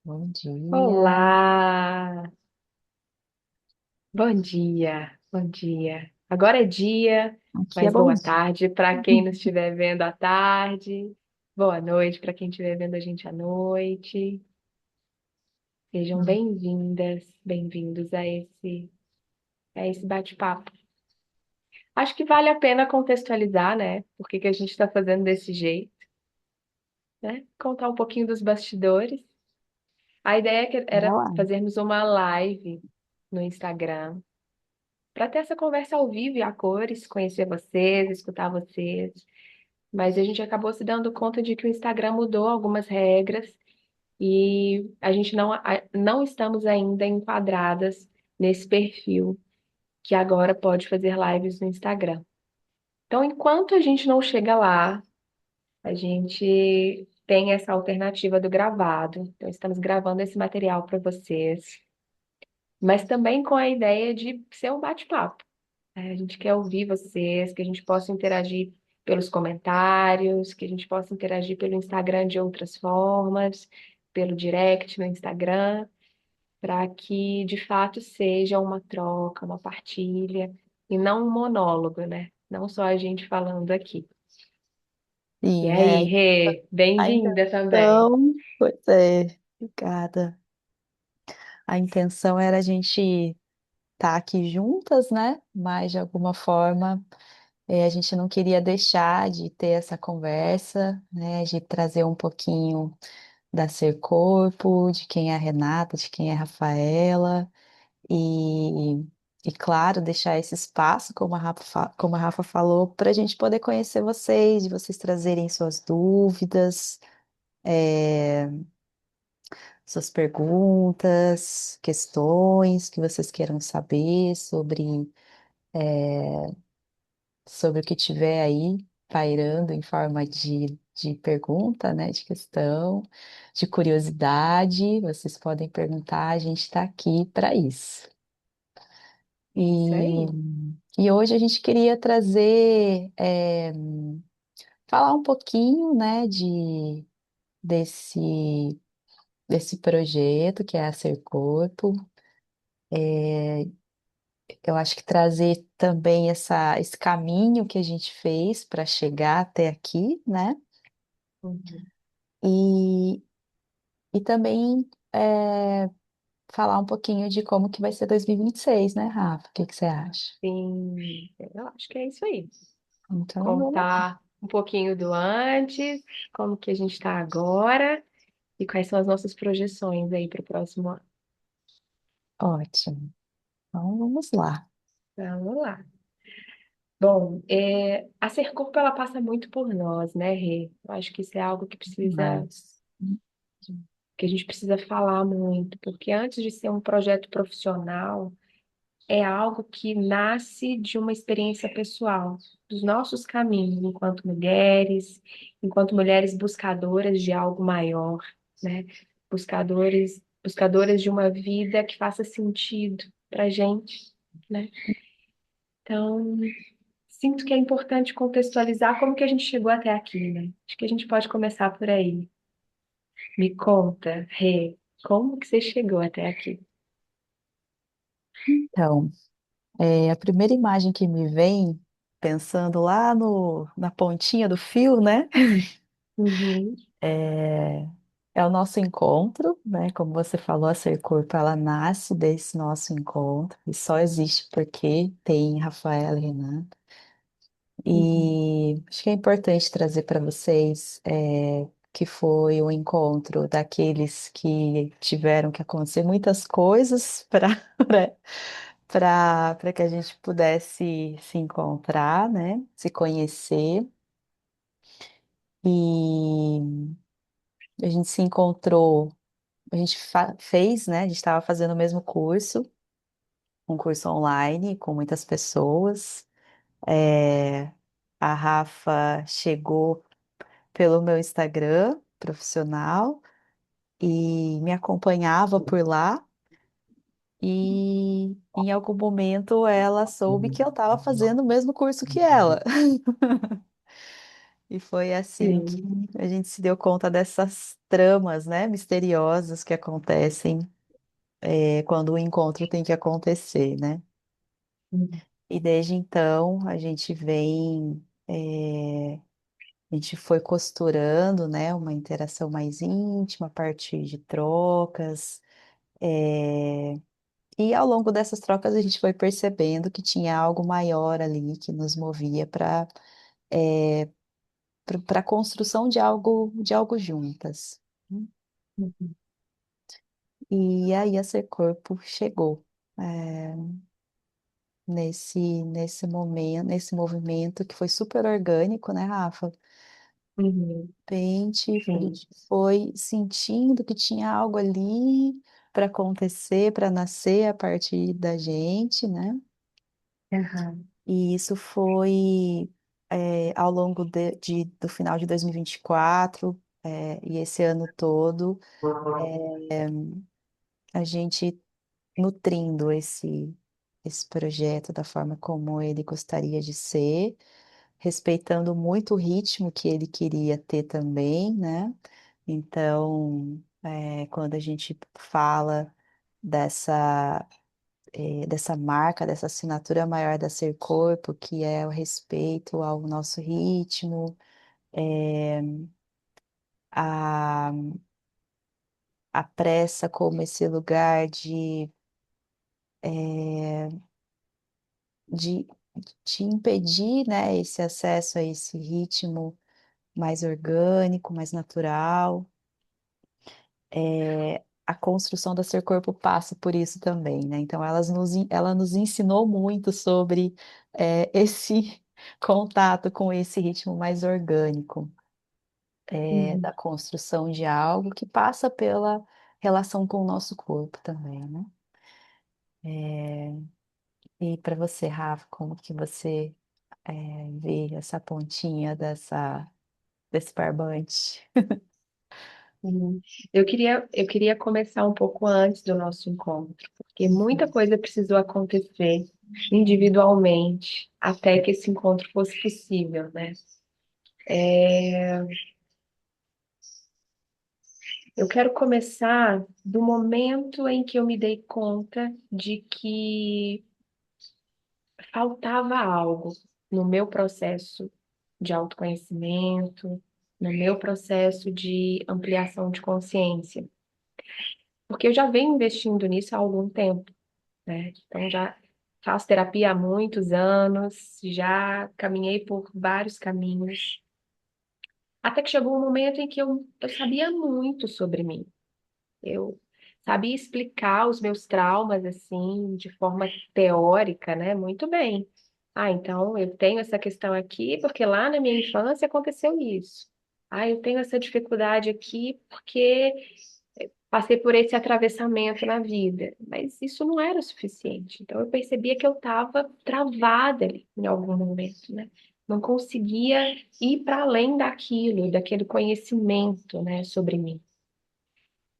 Bom dia. Olá, bom dia, bom dia. Agora é dia, Aqui é mas bom boa dia. tarde para quem nos estiver vendo à tarde, boa noite para quem estiver vendo a gente à noite. Sejam bem-vindas, bem-vindos a esse bate-papo. Acho que vale a pena contextualizar, né? Por que que a gente está fazendo desse jeito, né? Contar um pouquinho dos bastidores. A ideia Bora era lá. fazermos uma live no Instagram para ter essa conversa ao vivo e a cores, conhecer vocês, escutar vocês. Mas a gente acabou se dando conta de que o Instagram mudou algumas regras e a gente não estamos ainda enquadradas nesse perfil que agora pode fazer lives no Instagram. Então, enquanto a gente não chega lá, a gente tem essa alternativa do gravado. Então, estamos gravando esse material para vocês, mas também com a ideia de ser um bate-papo. A gente quer ouvir vocês, que a gente possa interagir pelos comentários, que a gente possa interagir pelo Instagram de outras formas, pelo direct no Instagram, para que de fato seja uma troca, uma partilha, e não um monólogo, né? Não só a gente falando aqui. E Sim, aí, Rê, a bem-vinda também. intenção, pois é, obrigada. A intenção era a gente estar aqui juntas, né? Mas de alguma forma a gente não queria deixar de ter essa conversa, né? De trazer um pouquinho da Ser Corpo, de quem é a Renata, de quem é a Rafaela. E, e claro, deixar esse espaço, como a Rafa falou, para a gente poder conhecer vocês, de vocês trazerem suas dúvidas, é, suas perguntas, questões que vocês queiram saber sobre o que tiver aí pairando em forma de pergunta, né, de questão, de curiosidade. Vocês podem perguntar, a gente está aqui para isso. Isso E, aí. e hoje a gente queria trazer, falar um pouquinho, né, desse, desse projeto que é a Ser Corpo. Eu acho que trazer também esse caminho que a gente fez para chegar até aqui, né? Uhum. E, e também falar um pouquinho de como que vai ser 2026, né, Rafa? O que que você acha? Sim, eu acho que é isso aí. Então, vamos lá. Contar um pouquinho do antes, como que a gente está agora e quais são as nossas projeções aí para o próximo ano. Ótimo. Então, vamos lá. Vamos lá. Bom, a Sercorpo ela passa muito por nós, né, Rê? Eu acho que isso é algo Mas, que a gente precisa falar muito, porque antes de ser um projeto profissional, é algo que nasce de uma experiência pessoal, dos nossos caminhos enquanto mulheres buscadoras de algo maior, né? Buscadoras de uma vida que faça sentido para gente, né? Então, sinto que é importante contextualizar como que a gente chegou até aqui, né? Acho que a gente pode começar por aí. Me conta, Rê, como que você chegou até aqui? então, a primeira imagem que me vem, pensando lá no, na pontinha do fio, né? Uhum, É, é o nosso encontro, né? Como você falou, a Ser Corpo, ela nasce desse nosso encontro e só existe porque tem Rafaela e Renata. uhum. E acho que é importante trazer para vocês que foi o encontro daqueles que tiveram que acontecer muitas coisas para para que a gente pudesse se encontrar, né? Se conhecer. E a gente se encontrou, a gente fez, né? A gente estava fazendo o mesmo curso, um curso online com muitas pessoas. É, a Rafa chegou pelo meu Instagram profissional e me acompanhava por lá. E em algum momento ela soube que eu estava fazendo o mesmo curso que ela. E foi assim que Sim. a gente se deu conta dessas tramas, né, misteriosas que acontecem quando o encontro tem que acontecer, né? Uhum. E desde então a gente vem, a gente foi costurando, né, uma interação mais íntima a partir de trocas. é, E ao longo dessas trocas a gente foi percebendo que tinha algo maior ali que nos movia para a construção de algo juntas. Uhum. E aí a Ser Corpo chegou nesse momento, nesse movimento que foi super orgânico, né, Rafa? Uhum. De repente, a Sim. gente foi sentindo que tinha algo ali para acontecer, para nascer a partir da gente, né? Aham. E isso foi ao longo do final de 2024, e esse ano todo, a gente nutrindo esse projeto da forma como ele gostaria de ser, respeitando muito o ritmo que ele queria ter também, né? Então, quando a gente fala dessa, dessa marca, dessa assinatura maior da Ser Corpo, que é o respeito ao nosso ritmo, é, a, a pressa como esse lugar é, de, de impedir, né, esse acesso a esse ritmo mais orgânico, mais natural. A construção da Ser Corpo passa por isso também, né? Então, ela nos ensinou muito sobre esse contato com esse ritmo mais orgânico, Uhum. da construção de algo que passa pela relação com o nosso corpo também, né? E para você, Rafa, como que você vê essa pontinha desse barbante? Uhum. Eu queria começar um pouco antes do nosso encontro, porque muita coisa precisou acontecer individualmente até que esse encontro fosse possível, né? Eu quero começar do momento em que eu me dei conta de que faltava algo no meu processo de autoconhecimento, no meu processo de ampliação de consciência, porque eu já venho investindo nisso há algum tempo, né? Então já faço terapia há muitos anos, já caminhei por vários caminhos, até que chegou um momento em que eu sabia muito sobre mim. Eu sabia explicar os meus traumas assim, de forma teórica, né? Muito bem. Ah, então eu tenho essa questão aqui porque lá na minha infância aconteceu isso. Ah, eu tenho essa dificuldade aqui porque passei por esse atravessamento na vida. Mas isso não era o suficiente. Então eu percebia que eu estava travada ali em algum momento, né? Não conseguia ir para além daquilo, daquele conhecimento, né, sobre mim.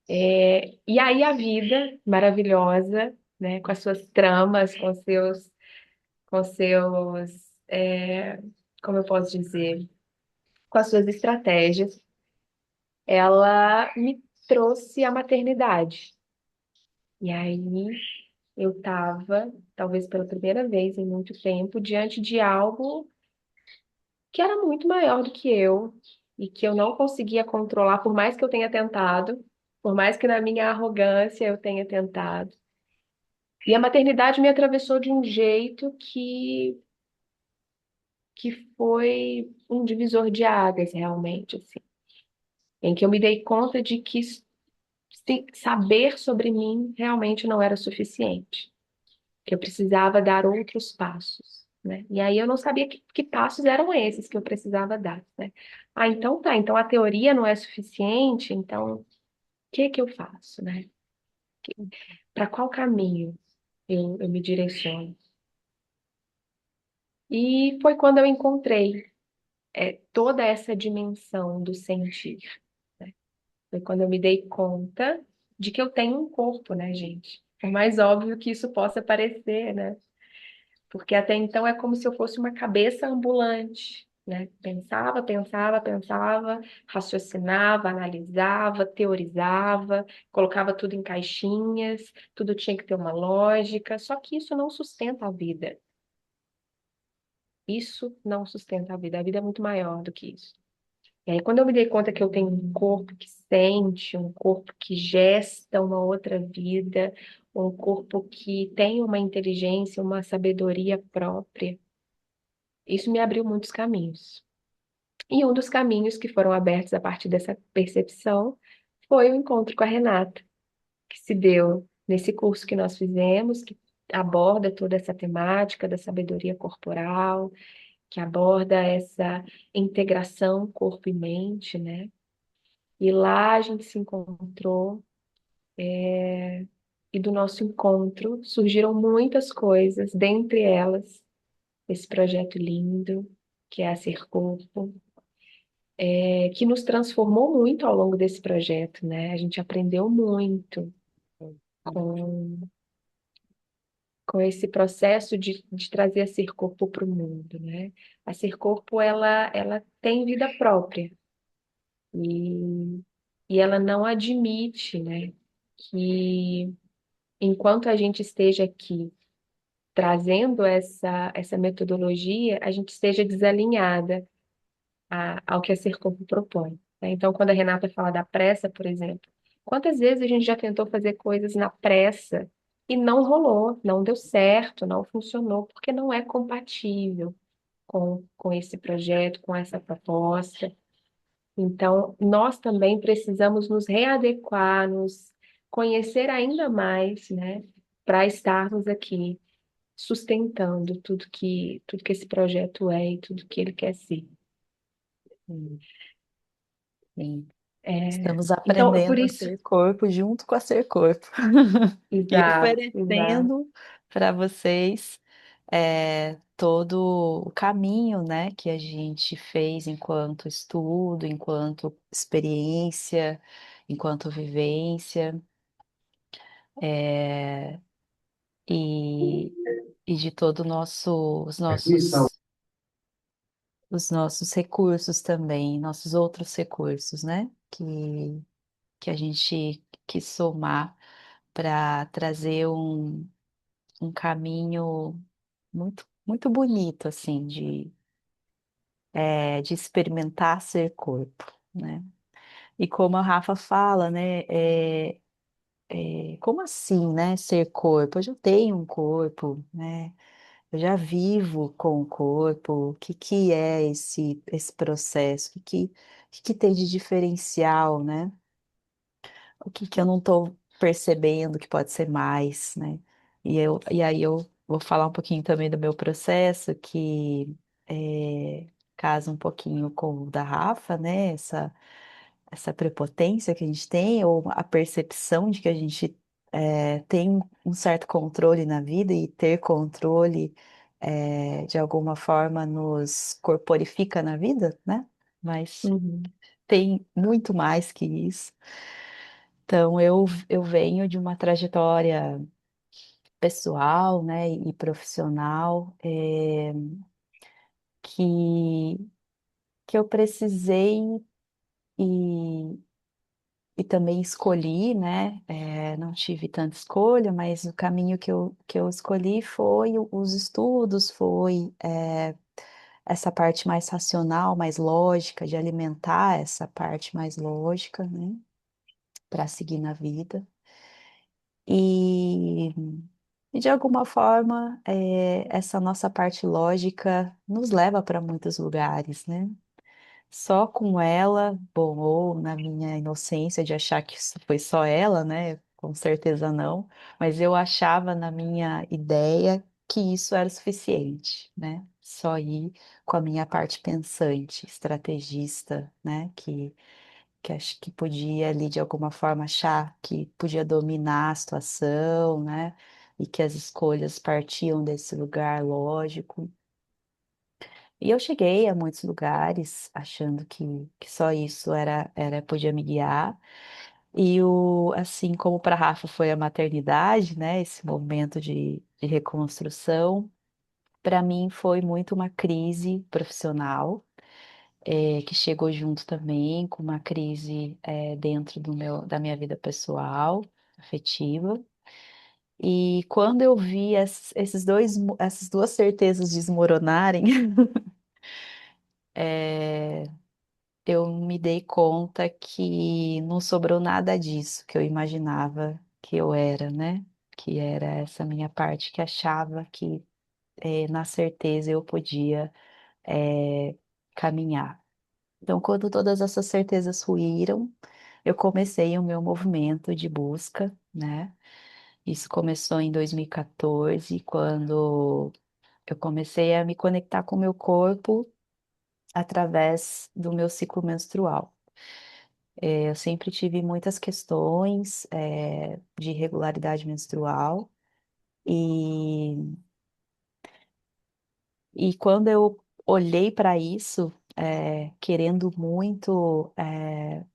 E aí a vida maravilhosa, né, com as suas tramas, com seus, como eu posso dizer, com as suas estratégias, ela me trouxe a maternidade. E aí eu estava, talvez pela primeira vez em muito tempo, diante de algo que era muito maior do que eu e que eu não conseguia controlar, por mais que eu tenha tentado, por mais que na minha arrogância eu tenha tentado. E a maternidade me atravessou de um jeito que foi um divisor de águas, realmente, assim, em que eu me dei conta de que saber sobre mim realmente não era suficiente, que eu precisava dar outros passos, né? E aí eu não sabia que passos eram esses que eu precisava dar, né? Ah, então tá, então a teoria não é suficiente, então o que que eu faço, né? Para qual caminho eu me direciono? E foi quando eu encontrei toda essa dimensão do sentir, né? Foi quando eu me dei conta de que eu tenho um corpo, né, gente? Por mais óbvio que isso possa parecer, né? Porque até então é como se eu fosse uma cabeça ambulante. né? Pensava, pensava, pensava, raciocinava, analisava, teorizava, colocava tudo em caixinhas, tudo tinha que ter uma lógica, só que isso não sustenta a vida. Isso não sustenta a vida é muito maior do que isso. E aí, quando eu me dei conta que eu tenho um corpo que sente, um corpo que gesta uma outra vida, um corpo que tem uma inteligência, uma sabedoria própria, isso me abriu muitos caminhos. E um dos caminhos que foram abertos a partir dessa percepção foi o encontro com a Renata, que se deu nesse curso que nós fizemos, que aborda toda essa temática da sabedoria corporal, que aborda essa integração corpo e mente, né? E lá a gente se encontrou, e do nosso encontro surgiram muitas coisas, dentre elas esse projeto lindo, que é a Ser Corpo, que nos transformou muito ao longo desse projeto, né? A gente aprendeu muito com, com esse processo de trazer a Ser Corpo para o mundo, né? A Ser Corpo, ela tem vida própria e, e ela não admite, né, que enquanto a gente esteja aqui trazendo essa metodologia, a gente esteja desalinhada ao que a Ser Corpo propõe, né? Então, quando a Renata fala da pressa, por exemplo, quantas vezes a gente já tentou fazer coisas na pressa e não rolou, não deu certo, não funcionou, porque não é compatível com esse projeto, com essa proposta. Então, nós também precisamos nos readequar, nos conhecer ainda mais, né, para estarmos aqui sustentando tudo que esse projeto é e tudo que ele quer ser. Sim, sim. É, Estamos então, por aprendendo a isso, ser corpo junto com a ser corpo e exato, exato. oferecendo para vocês todo o caminho, né, que a gente fez enquanto estudo, enquanto experiência, enquanto vivência, é, e, e de todo os nossos recursos também, nossos outros recursos, né, que a gente quis somar para trazer um caminho muito bonito, assim, de experimentar ser corpo, né? E como a Rafa fala, né? Como assim, né? Ser corpo? Eu já tenho um corpo, né? Eu já vivo com o corpo. O que que é esse processo? O que que tem de diferencial, né? O que que eu não estou percebendo que pode ser mais, né? E aí eu vou falar um pouquinho também do meu processo, que casa um pouquinho com o da Rafa, né? Essa prepotência que a gente tem, ou a percepção de que a gente tem um certo controle na vida e ter controle de alguma forma nos corporifica na vida, né? Mas Uhum, tem muito mais que isso. Então, eu venho de uma trajetória pessoal, né, e profissional, que, que eu precisei e, e também escolhi, né, não tive tanta escolha, mas o caminho que eu escolhi foi os estudos, foi essa parte mais racional, mais lógica, de alimentar essa parte mais lógica, né, para seguir na vida. E E de alguma forma, essa nossa parte lógica nos leva para muitos lugares, né? Só com ela, bom, ou na minha inocência de achar que isso foi só ela, né? Com certeza não, mas eu achava na minha ideia que isso era suficiente, né? Só ir com a minha parte pensante, estrategista, né? Que acho que podia ali de alguma forma achar que podia dominar a situação, né? E que as escolhas partiam desse lugar lógico. E eu cheguei a muitos lugares achando que só isso podia me guiar. E assim como para Rafa foi a maternidade, né? Esse momento de reconstrução, para mim foi muito uma crise profissional. que chegou junto também com uma crise dentro da minha vida pessoal, afetiva. E quando eu vi essas duas certezas desmoronarem, eh, eu me dei conta que não sobrou nada disso que eu imaginava que eu era, né? Que era essa minha parte que achava que na certeza eu podia caminhar. Então, quando todas essas certezas ruíram, eu comecei o meu movimento de busca, né? Isso começou em 2014, quando eu comecei a me conectar com o meu corpo através do meu ciclo menstrual. Eu sempre tive muitas questões, de irregularidade menstrual, e, e quando eu olhei para isso, querendo muito,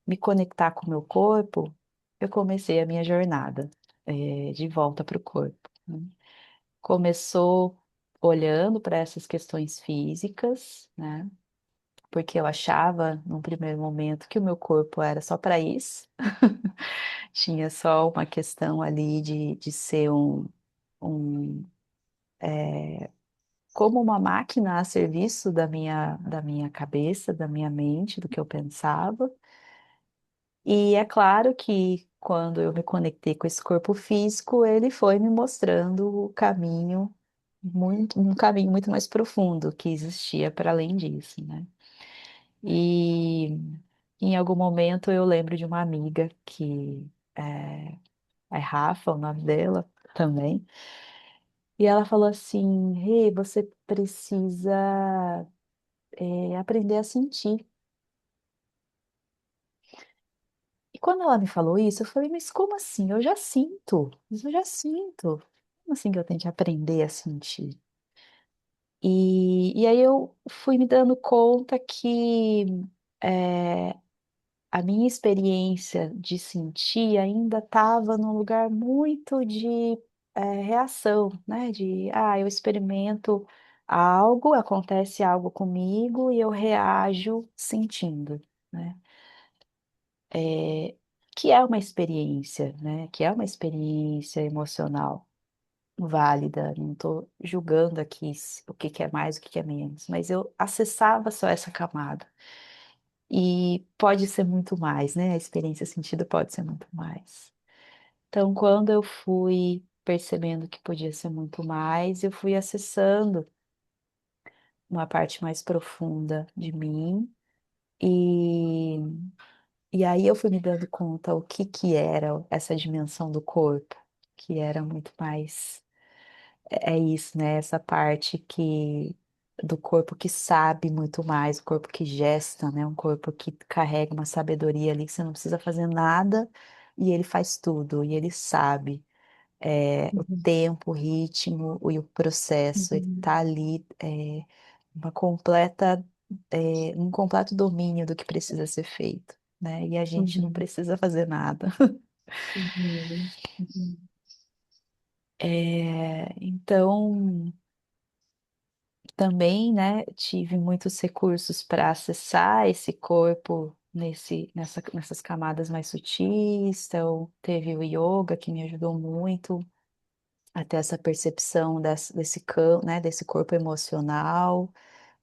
me conectar com o meu corpo, eu comecei a minha jornada, de volta para o corpo, né? Começou olhando para essas questões físicas, né? Porque eu achava, num primeiro momento, que o meu corpo era só para isso. Tinha só uma questão ali de ser um, como uma máquina a serviço da minha cabeça, da minha mente, do que eu pensava. E é claro que quando eu me conectei com esse corpo físico, ele foi me mostrando o caminho, um caminho muito mais profundo que existia para além disso, né? E em algum momento eu lembro de uma amiga que é, é Rafa, o nome dela também, e ela falou assim: Rê, você precisa aprender a sentir. E quando ela me falou isso, eu falei: mas como assim? Eu já sinto, mas eu já sinto. Como assim que eu tenho que aprender a sentir? E aí eu fui me dando conta que eh, a minha experiência de sentir ainda estava num lugar muito de reação, né? Eu experimento algo, acontece algo comigo e eu reajo sentindo, né? É, que é uma experiência, né? Que é uma experiência emocional válida. Não estou julgando aqui o que que é mais, o que que é menos, mas eu acessava só essa camada. E pode ser muito mais, né? A experiência sentida pode ser muito mais. Então, quando eu fui percebendo que podia ser muito mais, eu fui acessando uma parte mais profunda de mim e, e aí eu fui me dando conta o que que era essa dimensão do corpo, que era muito mais. É isso, né? Essa parte que do corpo que sabe muito mais, o corpo que gesta, né? Um corpo que carrega uma sabedoria ali que você não precisa fazer nada e ele faz tudo, e ele sabe o Uhum, tempo, o ritmo e o processo. Ele uhum, tá ali uma completa, um completo domínio do que precisa ser feito, né? E a gente não uhum, precisa fazer nada. uhum, uhum, Então também, né, tive muitos recursos para acessar esse corpo nessas camadas mais sutis. Então, teve o yoga que me ajudou muito a ter essa percepção desse corpo emocional,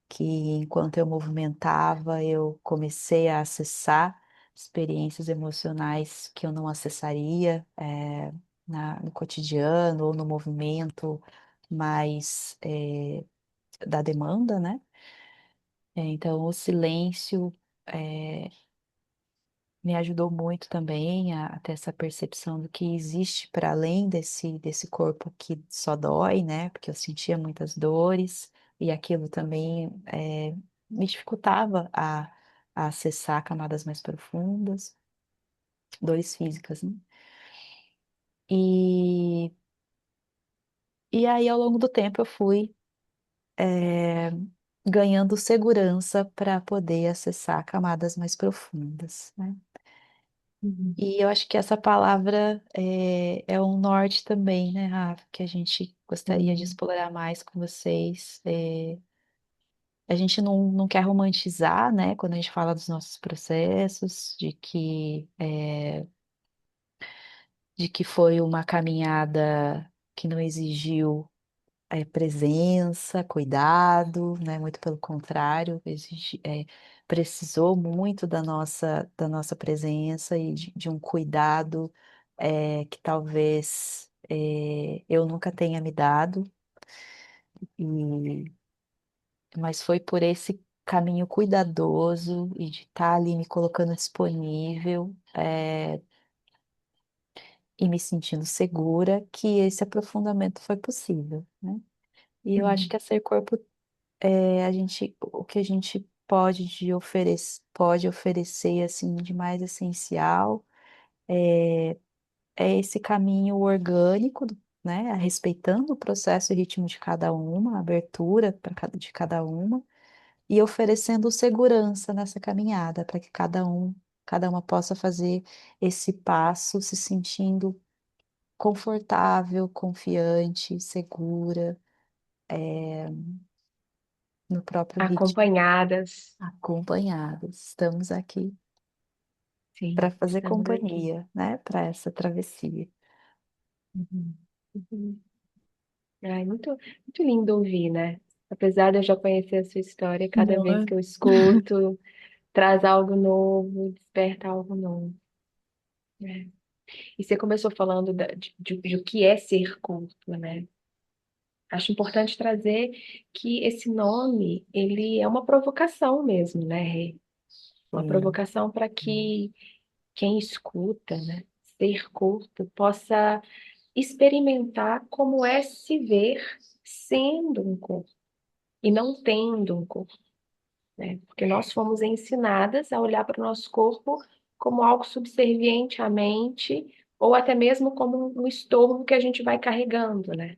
que enquanto eu movimentava, eu comecei a acessar experiências emocionais que eu não acessaria, no cotidiano ou no movimento mais da demanda, né? Então, o silêncio eh, me ajudou muito também a ter essa percepção do que existe para além desse corpo que só dói, né? Porque eu sentia muitas dores e aquilo também me dificultava a acessar camadas mais profundas, dores físicas, né? E, e aí, ao longo do tempo, eu fui eh, ganhando segurança para poder acessar camadas mais profundas, né? uhum, E eu acho que essa palavra é um norte também, né, Rafa? Que a gente gostaria de uhum, explorar mais com vocês. a gente não quer romantizar, né, quando a gente fala dos nossos processos, de que foi uma caminhada que não exigiu presença, cuidado, né? Muito pelo contrário, precisou muito da nossa presença e de um cuidado que talvez eu nunca tenha me dado, e, mas foi por esse caminho cuidadoso e de estar ali me colocando disponível, e me sentindo segura que esse aprofundamento foi possível, né? E eu acho Uhum. que a Ser Corpo o que a gente pode oferecer assim de mais essencial é esse caminho orgânico, né, respeitando o processo e ritmo de cada uma, a abertura de cada uma e oferecendo segurança nessa caminhada para que cada uma possa fazer esse passo se sentindo confortável, confiante, segura, no próprio ritmo, Acompanhadas. acompanhadas. Estamos aqui para Sim, fazer estamos aqui. companhia, né, para essa travessia. Uhum. Uhum. Ai, muito lindo ouvir, né? Apesar de eu já conhecer a sua história, cada Não vez é? que eu escuto, traz algo novo, desperta algo novo, né? E você começou falando de o que é ser culto, né? Acho importante trazer que esse nome, ele é uma provocação mesmo, né, Rê? Uma Sim, provocação para que quem escuta, né, ser culto, possa experimentar como é se ver sendo um corpo e não tendo um corpo, né? Porque nós fomos ensinadas a olhar para o nosso corpo como algo subserviente à mente, ou até mesmo como um estorvo que a gente vai carregando, né?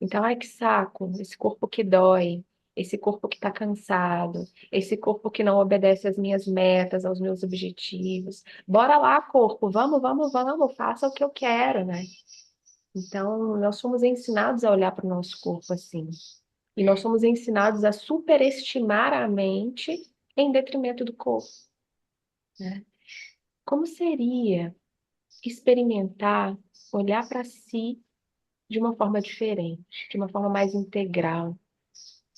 Então, ai que saco, esse corpo que dói, esse corpo que está cansado, esse corpo que não obedece às minhas metas, aos meus objetivos. Bora lá, corpo, vamos, vamos, vamos, faça o que eu quero, né? Então, nós fomos ensinados a olhar para o nosso corpo assim. E nós somos ensinados a superestimar a mente em detrimento do corpo, né? Como seria experimentar olhar para si de uma forma diferente, de uma forma mais integral,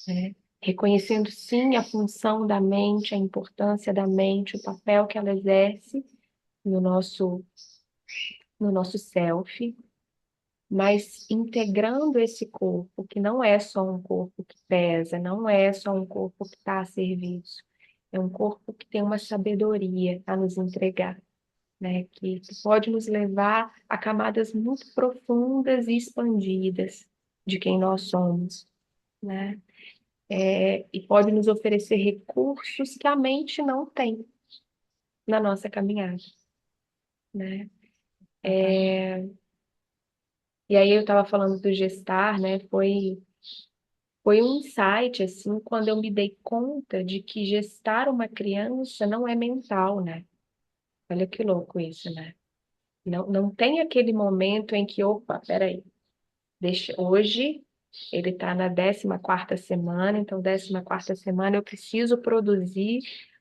né? Reconhecendo sim a função da mente, a importância da mente, o papel que ela exerce no nosso self, mas integrando esse corpo, que não é só um corpo que pesa, não é só um corpo que está a serviço, é um corpo que tem uma sabedoria a nos entregar, né? Que pode nos levar a camadas muito profundas e expandidas de quem nós somos, né? E pode nos oferecer recursos que a mente não tem na nossa caminhada, né? exatamente. E aí eu estava falando do gestar, né? Foi um insight, assim, quando eu me dei conta de que gestar uma criança não é mental, né? Olha que louco isso, né? Não tem aquele momento em que, opa, peraí, hoje ele está na 14ª semana, então 14ª semana eu preciso produzir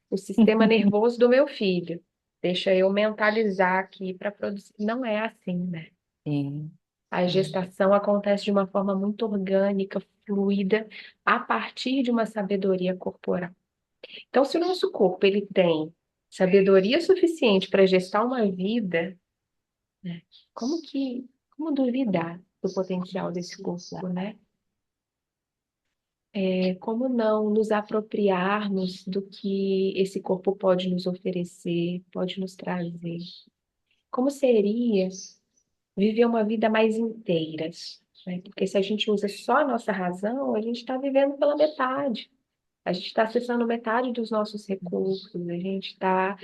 o sistema nervoso do meu filho. Deixa eu mentalizar aqui para produzir. Não é assim, né? Sim, A sim. gestação acontece de uma forma muito orgânica, fluida, a partir de uma sabedoria corporal. Então, se o nosso corpo ele tem sabedoria suficiente para gestar uma vida, né? Como duvidar do potencial desse corpo, né? Como não nos apropriarmos do que esse corpo pode nos oferecer, pode nos trazer? Como seria viver uma vida mais inteira, né? Porque se a gente usa só a nossa razão, a gente está vivendo pela metade. A gente está acessando metade dos nossos recursos, a gente está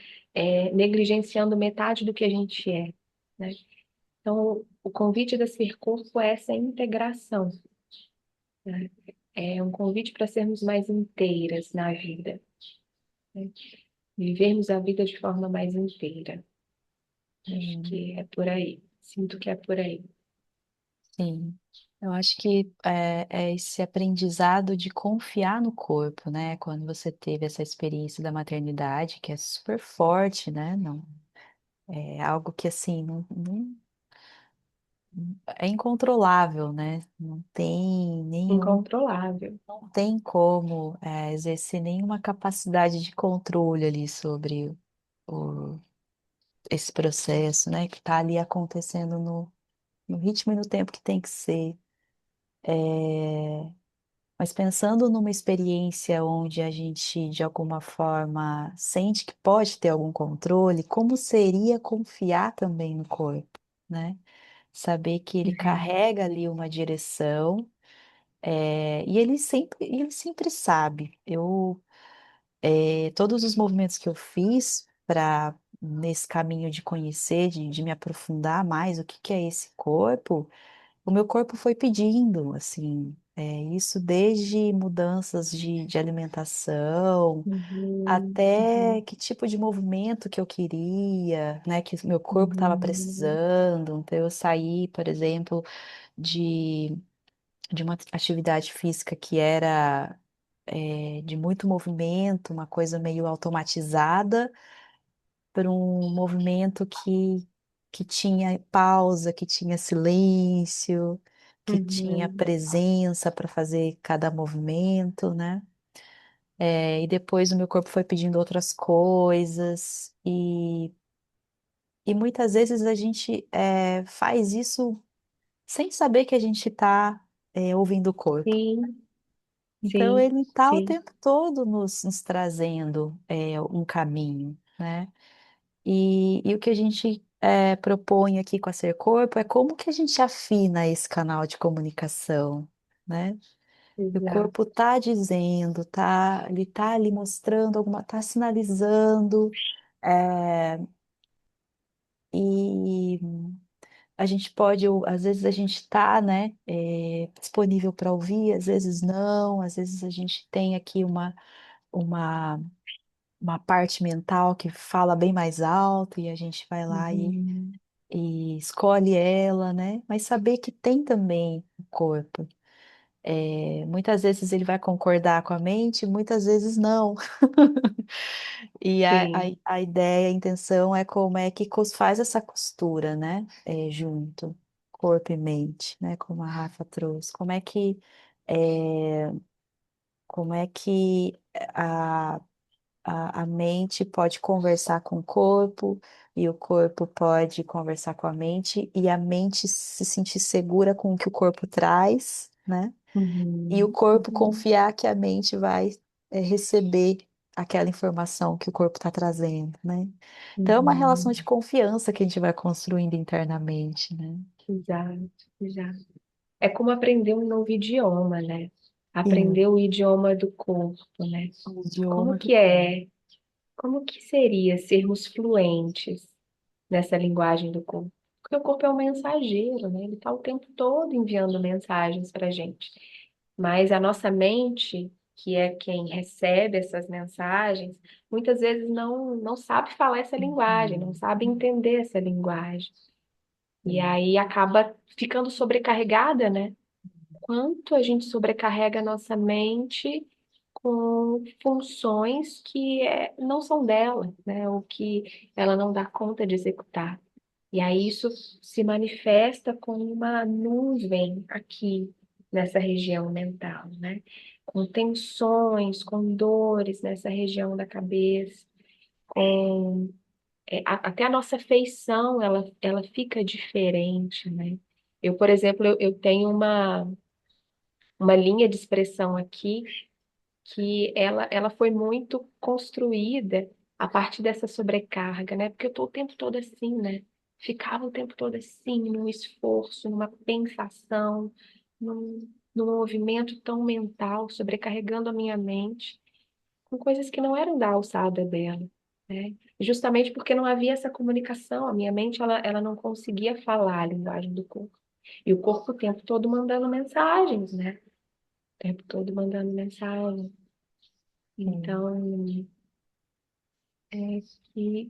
negligenciando metade do que a gente é, né? Então, o convite da Ser Corpo é essa integração, né? É um convite para sermos mais inteiras na vida, né? Vivermos a vida de forma mais inteira. Acho Sim, que é por aí. Sinto que é por aí. sim. Eu acho que é esse aprendizado de confiar no corpo, né? Quando você teve essa experiência da maternidade, que é super forte, né? Não, é algo que, assim, é incontrolável, né? Não tem nenhum, Incontrolável. não tem como exercer nenhuma capacidade de controle ali sobre o- esse processo, né? Que está ali acontecendo no ritmo e no tempo que tem que ser. Mas pensando numa experiência onde a gente, de alguma forma, sente que pode ter algum controle, como seria confiar também no corpo, né? Saber que ele Uhum. carrega ali uma direção, e ele sempre sabe. Todos os movimentos que eu fiz para nesse caminho de conhecer, de me aprofundar mais, o que que é esse corpo, o meu corpo foi pedindo, assim, isso desde mudanças de alimentação, Uhum. até Uhum. que tipo de movimento que eu queria, né, que o meu corpo estava Uhum. precisando. Então, eu saí, por exemplo, de, de uma atividade física que era de muito movimento, uma coisa meio automatizada, para um movimento que tinha pausa, que tinha silêncio, que tinha Uhum. presença para fazer cada movimento, né? E depois o meu corpo foi pedindo outras coisas, e muitas vezes a gente faz isso sem saber que a gente está ouvindo o corpo. Sim, Então, sim, ele está o sim. tempo todo nos trazendo um caminho, né? E o que a gente propõe aqui com a Ser Corpo é como que a gente afina esse canal de comunicação, né? O Exato. corpo está dizendo, ele está ali mostrando alguma, está sinalizando, é, e a gente pode, às vezes a gente está, né, disponível para ouvir, às vezes não, às vezes a gente tem aqui uma, uma parte mental que fala bem mais alto e a gente vai lá Uhum. e escolhe ela, né? Mas saber que tem também o corpo. Muitas vezes ele vai concordar com a mente, muitas vezes não. E Sim. a ideia, a intenção é como é que faz essa costura, né? Junto, corpo e mente, né? Como a Rafa trouxe. É, como é que a mente pode conversar com o corpo, e o corpo pode conversar com a mente, e a mente se sentir segura com o que o corpo traz, né? E o Uhum. corpo Uhum. confiar que a mente vai receber aquela informação que o corpo está trazendo, né? Então é uma relação Uhum. de confiança que a gente vai construindo internamente, né? Exato, exato. É como aprender um novo idioma, né? Sim, Aprender o idioma do corpo, né? o Como idioma do que corpo. é? Como que seria sermos fluentes nessa linguagem do corpo? Porque o corpo é um mensageiro, né? Ele está o tempo todo enviando mensagens para a gente. Mas a nossa mente, que é quem recebe essas mensagens, muitas vezes não sabe falar essa linguagem, não Uhum. sabe entender essa linguagem. E Sim. aí acaba ficando sobrecarregada, né? Quanto a gente sobrecarrega a nossa mente com funções que não são dela, né? Ou que ela não dá conta de executar. E aí isso se manifesta como uma nuvem aqui nessa região mental, né? Com tensões, com dores nessa região da cabeça, com até a nossa feição ela fica diferente, né? Eu, por exemplo, eu tenho uma linha de expressão aqui que ela foi muito construída a partir dessa sobrecarga, né? Porque eu tô o tempo todo assim, né? Ficava o tempo todo assim, num esforço, numa pensação, num movimento tão mental, sobrecarregando a minha mente com coisas que não eram da alçada dela, né? Justamente porque não havia essa comunicação, a minha mente ela não conseguia falar a linguagem do corpo. E o corpo o tempo todo mandando mensagens, né? O tempo todo mandando mensagem. Sim. Então, é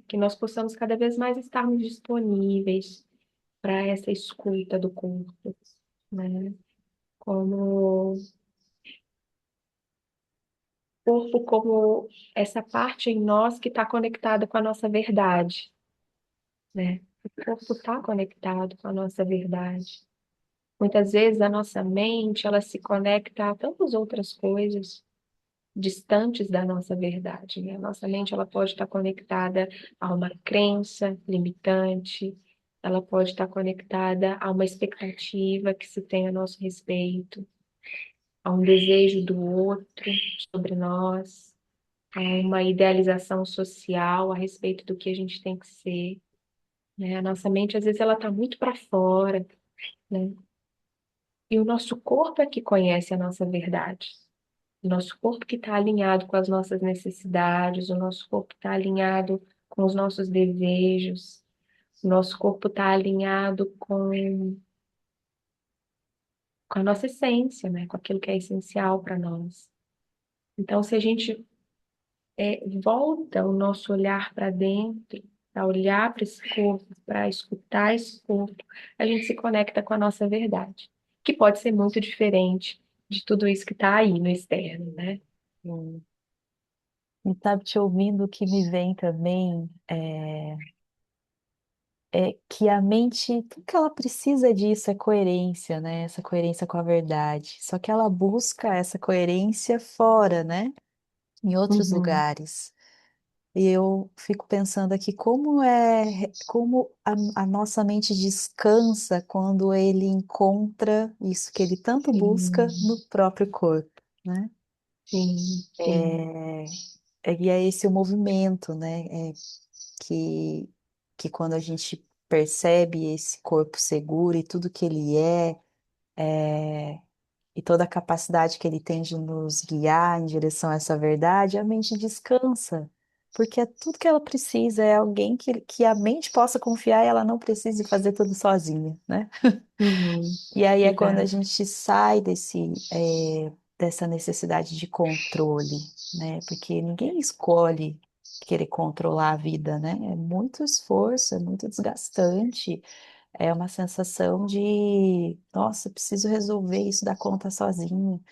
que nós possamos cada vez mais estarmos disponíveis para essa escuta do corpo, né? como corpo, como essa parte em nós que está conectada com a nossa verdade, né? O corpo está conectado com a nossa verdade. Muitas vezes a nossa mente, ela se conecta a tantas outras coisas distantes da nossa verdade, né? A nossa mente, ela pode estar conectada a uma crença limitante, ela pode estar conectada a uma expectativa que se tem a nosso respeito, a um desejo do outro sobre nós, a uma idealização social a respeito do que a gente tem que ser, né? A nossa mente, às vezes, ela está muito para fora, né? E o nosso corpo é que conhece a nossa verdade. O nosso corpo que está alinhado com as nossas necessidades, o nosso corpo está alinhado com os nossos desejos, o nosso corpo está alinhado com a nossa essência, né? Com aquilo que é essencial para nós. Então, se a gente volta o nosso olhar para dentro, para olhar para esse corpo, para escutar esse corpo, a gente se conecta com a nossa verdade, que pode ser muito diferente de tudo isso que está aí no externo, né? Hum. E sabe, te ouvindo, o que me vem também é que a mente, tudo que ela precisa disso é coerência, né? Essa coerência com a verdade. Só que ela busca essa coerência fora, né? Em outros Uhum, lugares. E eu fico pensando aqui como a nossa mente descansa quando ele encontra isso que ele tanto busca sim, no próprio corpo, né? sim, sim. É, e é esse o movimento, né? Que, que quando a gente percebe esse corpo seguro e tudo que ele é, e toda a capacidade que ele tem de nos guiar em direção a essa verdade, a mente descansa. Porque é tudo que ela precisa é alguém que a mente possa confiar e ela não precise fazer tudo sozinha, né? Uhum, E aí é quando a exato. gente sai dessa necessidade de controle, né? Porque ninguém escolhe querer controlar a vida, né? É muito esforço, é muito desgastante, é uma sensação de, nossa, preciso resolver isso, dar conta sozinho.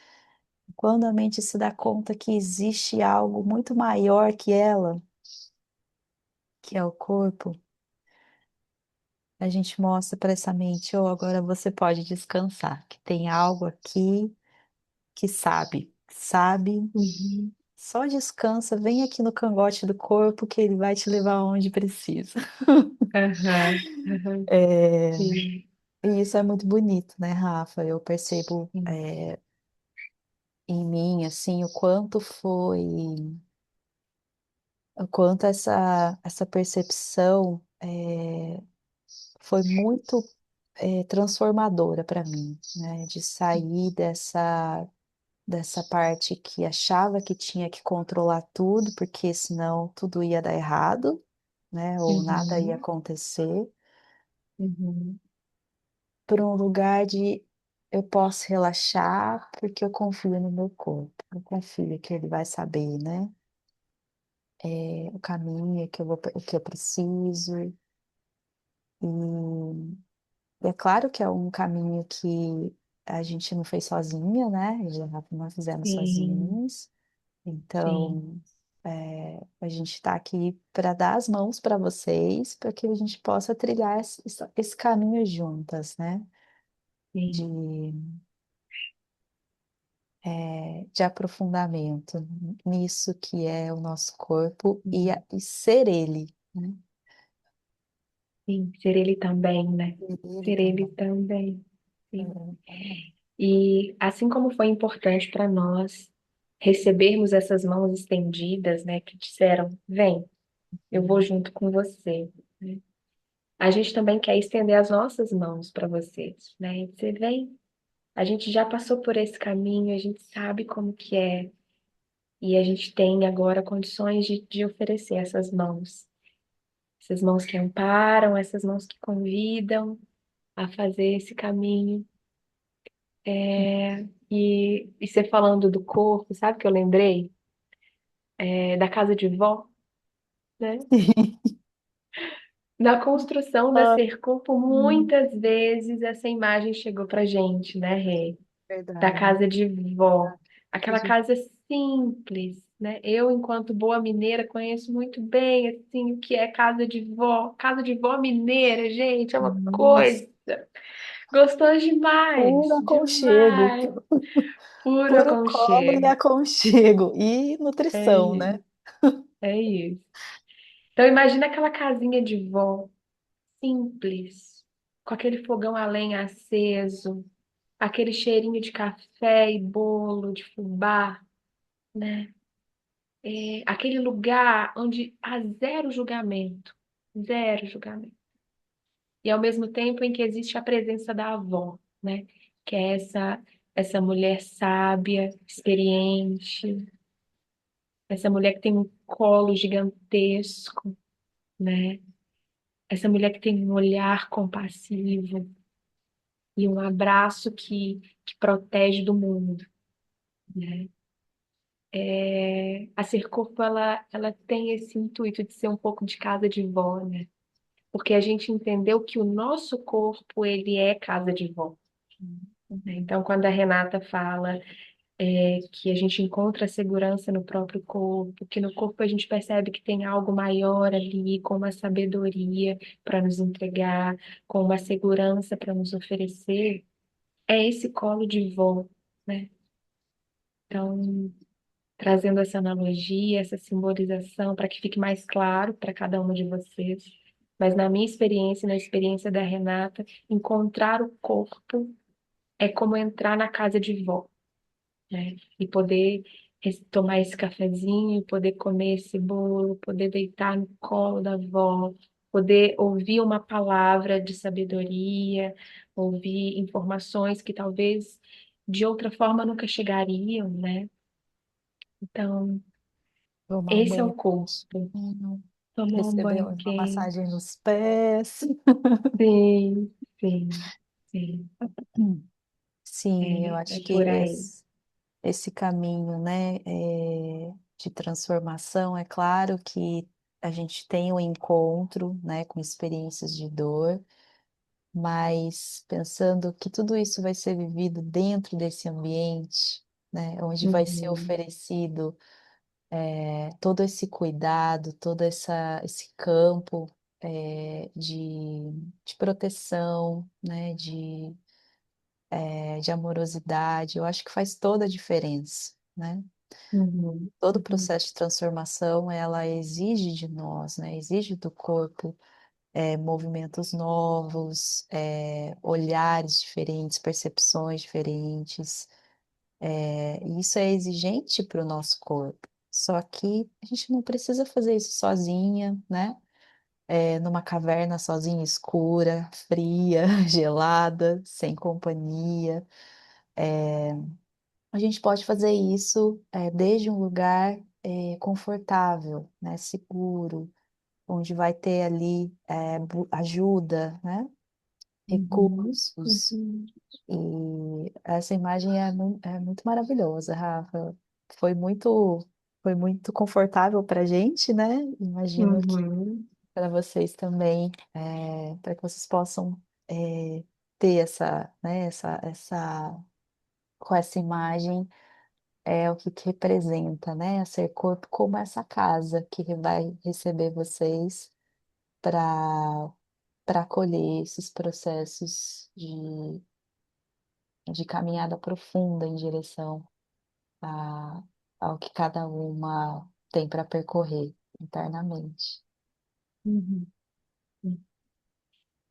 Quando a mente se dá conta que existe algo muito maior que ela, que é o corpo, a gente mostra para essa mente, oh, agora você pode descansar, que tem algo aqui que sabe, Uhum, só descansa, vem aqui no cangote do corpo que ele vai te levar onde precisa. aham, aham, É, sim, e isso é muito bonito, né, Rafa? Eu percebo sim, em mim, assim, o quanto essa percepção foi muito transformadora para mim, né? De sair dessa parte que achava que tinha que controlar tudo, porque senão tudo ia dar errado, né? Ou nada ia uhum, acontecer, uhum, para um lugar de eu posso relaxar porque eu confio no meu corpo, eu confio que ele vai saber, né? O caminho que o que eu preciso. E é claro que é um caminho que a gente não fez sozinha, né? Já não fizemos sim, sozinhos. sim, Então, a gente está aqui para dar as mãos para vocês, para que a gente possa trilhar esse caminho juntas, né? sim, De, de aprofundamento nisso que é o nosso corpo sim, e ser ele, né? sim, ser ele também, né? Ser ele Ser ele também. também, sim. Exatamente. E assim como foi importante para nós recebermos essas mãos estendidas, né, que disseram, vem, eu vou junto com você, né? A gente também quer estender as nossas mãos para vocês, né? E dizer, vem, a gente já passou por esse caminho, a gente sabe como que é, e a gente tem agora condições de oferecer essas mãos que amparam, essas mãos que convidam a fazer esse caminho. E você falando do corpo, sabe o que eu lembrei? Da casa de vó, né? Na construção da Ah, Ser Corpo, muitas vezes essa imagem chegou pra gente, né, Rê? da Verdade. casa de vó, A aquela gente- casa simples, né? Eu, enquanto boa mineira, conheço muito bem assim o que é casa de vó. Casa de vó mineira, gente, é uma Nossa, coisa gostoso puro demais, aconchego. demais. Puro Puro colo e aconchego. aconchego. E É nutrição, né? isso, é isso. Então imagina aquela casinha de vó, simples, com aquele fogão a lenha aceso, aquele cheirinho de café e bolo, de fubá, né? Aquele lugar onde há zero julgamento, zero julgamento. E ao mesmo tempo em que existe a presença da avó, né? Que é essa mulher sábia, experiente, essa mulher que tem um colo gigantesco, né? Essa mulher que tem um olhar compassivo e um abraço que protege do mundo, né? A Ser Corpo, ela tem esse intuito de ser um pouco de casa de vó, né? Porque a gente entendeu que o nosso corpo, ele é casa de vó, né? Uhum. Então, quando a Renata fala que a gente encontra a segurança no próprio corpo, que no corpo a gente percebe que tem algo maior ali, com uma sabedoria para nos entregar, com uma segurança para nos oferecer, é esse colo de vó, né? Então, trazendo essa analogia, essa simbolização, para que fique mais claro para cada um de vocês. Mas na minha experiência, na experiência da Renata, encontrar o corpo é como entrar na casa de vó, né? E poder tomar esse cafezinho, poder comer esse bolo, poder deitar no colo da avó, poder ouvir uma palavra de sabedoria, ouvir informações que talvez de outra forma nunca chegariam, né? Então, Tomar um esse é o banho corpo. quentinho, Tomar um receber banho uma quente. massagem nos pés. Sim, sim, sim. Sim, eu É acho que por aí. esse caminho, né, de transformação, é claro que a gente tem o encontro, né, com experiências de dor, mas pensando que tudo isso vai ser vivido dentro desse ambiente, né, onde vai ser Uhum, oferecido todo esse cuidado, esse campo de proteção, né, de amorosidade, eu acho que faz toda a diferença, né? uhum, Todo o uhum, processo de transformação, ela exige de nós, né? Exige do corpo movimentos novos, olhares diferentes, percepções diferentes. E isso é exigente para o nosso corpo. Só que a gente não precisa fazer isso sozinha, né? Numa caverna sozinha, escura, fria, gelada, sem companhia. A gente pode fazer isso desde um lugar confortável, né? Seguro, onde vai ter ali ajuda, né? uhum, Recursos. uhum, E essa imagem é muito maravilhosa, Rafa. Foi muito, foi muito confortável para a gente, né? Imagino que uhum, para vocês também, para que vocês possam ter com essa imagem, o que representa, né? A Ser Corpo como essa casa que vai receber vocês para acolher esses processos de caminhada profunda em direção a, ao que cada uma tem para percorrer internamente. uhum.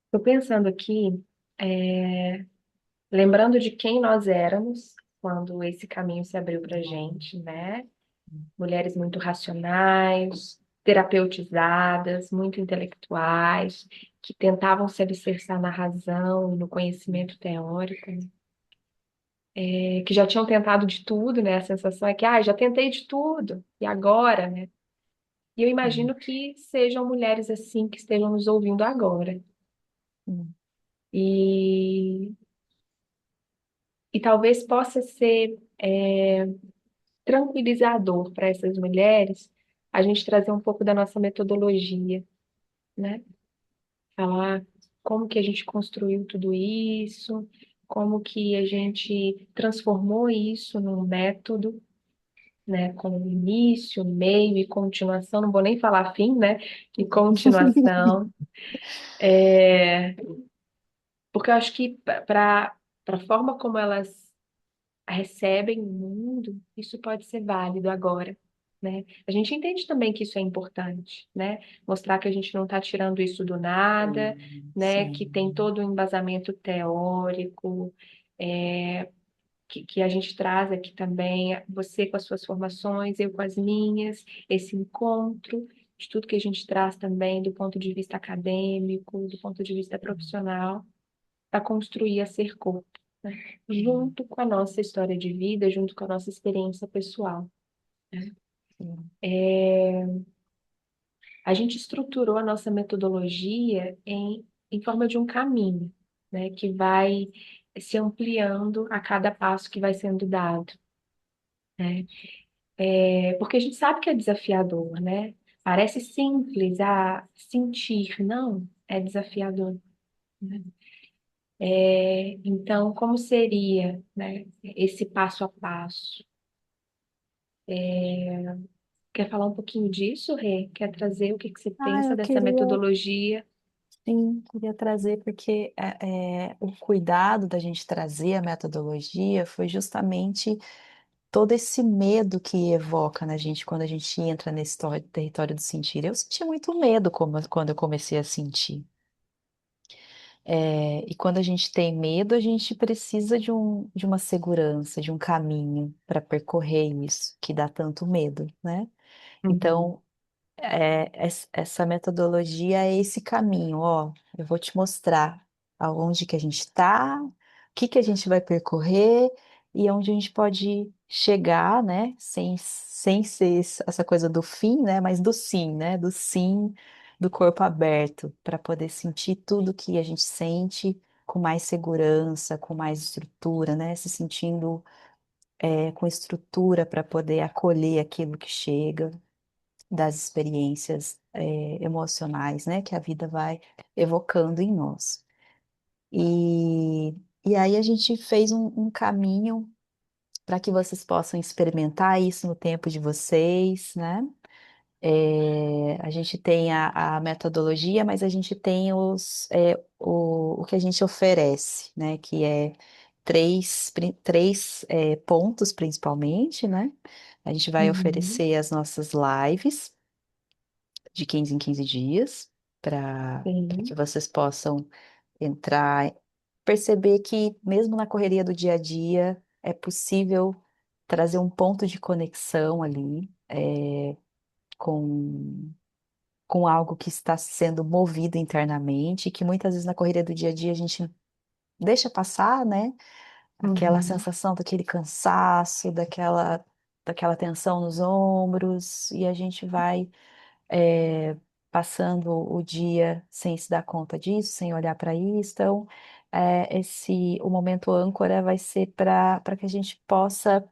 Estou pensando aqui, lembrando de quem nós éramos quando esse caminho se abriu para a gente, né? Mulheres muito racionais, terapeutizadas, muito intelectuais, que tentavam se alicerçar na razão e no conhecimento teórico, né? Que já tinham tentado de tudo, né? A sensação é que, já tentei de tudo, e agora, né? E eu Sim. imagino que sejam mulheres assim que estejam nos ouvindo agora. Hum, E, e talvez possa ser tranquilizador para essas mulheres a gente trazer um pouco da nossa metodologia, né? Falar como que a gente construiu tudo isso, como que a gente transformou isso num método, né, com início, meio e continuação, não vou nem falar fim, né, e continuação, é, porque eu acho que para a forma como elas recebem o mundo, isso pode ser válido agora, né? A gente entende também que isso é importante, né? Mostrar que a gente não está tirando isso do nada, né? Que tem Sim. todo um embasamento teórico, é, que a gente traz aqui também, você com as suas formações, eu com as minhas, esse encontro de tudo que a gente traz também do ponto de vista acadêmico, do ponto de vista profissional, para construir a Ser Corpo, né? Junto com a nossa história de vida, junto com a nossa experiência pessoal, né? Sim. A gente estruturou a nossa metodologia em forma de um caminho, né, que vai se ampliando a cada passo que vai sendo dado, né? Porque a gente sabe que é desafiador, né? Parece simples a sentir, não, é desafiador, né? Então, como seria, né, esse passo a passo? Quer falar um pouquinho disso, Rê? Quer trazer o que que você Ah, pensa eu dessa queria, metodologia? sim, queria trazer porque o cuidado da gente trazer a metodologia foi justamente todo esse medo que evoca na gente quando a gente entra nesse território do sentir. Eu senti muito medo quando eu comecei a sentir. E quando a gente tem medo, a gente precisa de uma segurança, de um caminho para percorrer isso que dá tanto medo, né? Uhum, Então, essa metodologia é esse caminho, ó. Eu vou te mostrar aonde que a gente está, o que que a gente vai percorrer e aonde a gente pode chegar, né? Sem ser essa coisa do fim, né? Mas do sim, né? Do sim, do corpo aberto, para poder sentir tudo que a gente sente com mais segurança, com mais estrutura, né? Se sentindo com estrutura para poder acolher aquilo que chega das experiências emocionais, né, que a vida vai evocando em nós. E, e aí a gente fez um caminho para que vocês possam experimentar isso no tempo de vocês, né? A gente tem a metodologia, mas a gente tem o que a gente oferece, né? Que é três pontos principalmente, né? A gente vai uhum, oferecer as nossas lives de 15 em 15 dias, para que sim, vocês possam entrar, perceber que mesmo na correria do dia a dia é possível trazer um ponto de conexão ali com, com algo que está sendo movido internamente, que muitas vezes na correria do dia a dia a gente deixa passar, né? Aquela uhum, sensação daquele cansaço, daquela tensão nos ombros, e a gente vai é, passando o dia sem se dar conta disso, sem olhar para isso. Então, o momento âncora vai ser para que a gente possa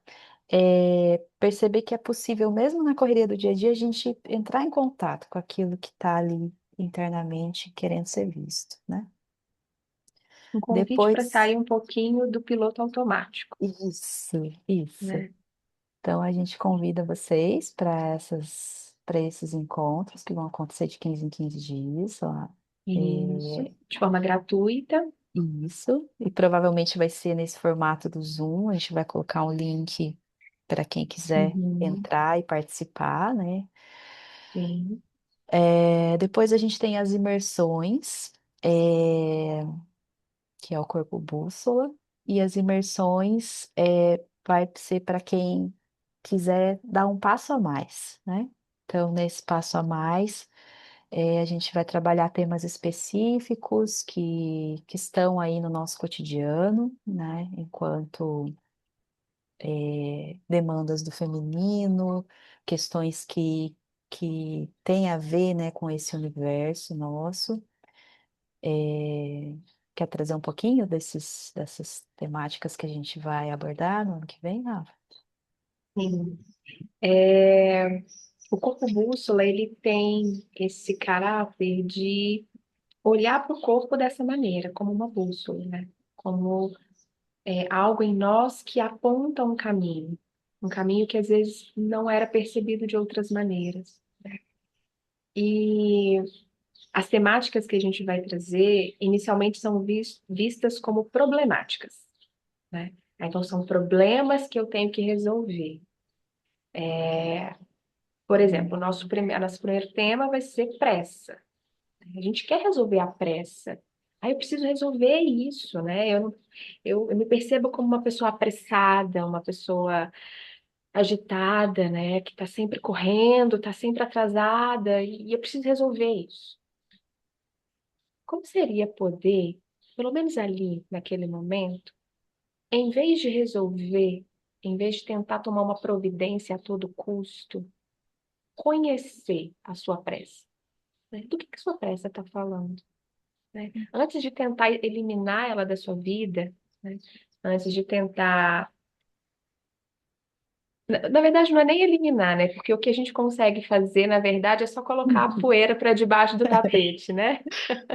perceber que é possível, mesmo na correria do dia a dia, a gente entrar em contato com aquilo que está ali internamente querendo ser visto, né? um convite para Depois, sair um pouquinho do piloto automático, isso, isso. né? Então a gente convida vocês para esses encontros que vão acontecer de 15 em 15 dias lá. Isso, É, de forma gratuita. isso, e provavelmente vai ser nesse formato do Zoom. A gente vai colocar um link para quem quiser Uhum, entrar e participar, né? sim, Depois a gente tem as imersões, é, que é o corpo bússola, e as imersões vai ser para quem quiser dar um passo a mais, né? Então, nesse passo a mais, a gente vai trabalhar temas específicos que estão aí no nosso cotidiano, né? Enquanto demandas do feminino, questões que têm a ver, né, com esse universo nosso. É, Quer trazer um pouquinho dessas temáticas que a gente vai abordar no ano que vem, Rafa? sim. É, o corpo bússola, ele tem esse caráter de olhar para o corpo dessa maneira, como uma bússola, né? Como algo em nós que aponta um caminho que às vezes não era percebido de outras maneiras. E as temáticas que a gente vai trazer, inicialmente são vistas como problemáticas, né? Então, são problemas que eu tenho que resolver. Por exemplo, nosso primeiro tema vai ser pressa. A gente quer resolver a pressa. Aí eu preciso resolver isso, né? Eu me percebo como uma pessoa apressada, uma pessoa agitada, né? Que está sempre correndo, está sempre atrasada, e eu preciso resolver isso. Como seria poder, pelo menos ali, naquele momento, em vez de resolver, em vez de tentar tomar uma providência a todo custo, conhecer a sua pressa, né? Do que a sua pressa está falando, né? Antes de tentar eliminar ela da sua vida, né? Antes de tentar. Na verdade, não é nem eliminar, né? Porque o que a gente consegue fazer, na verdade, é só colocar a poeira para debaixo do tapete, né?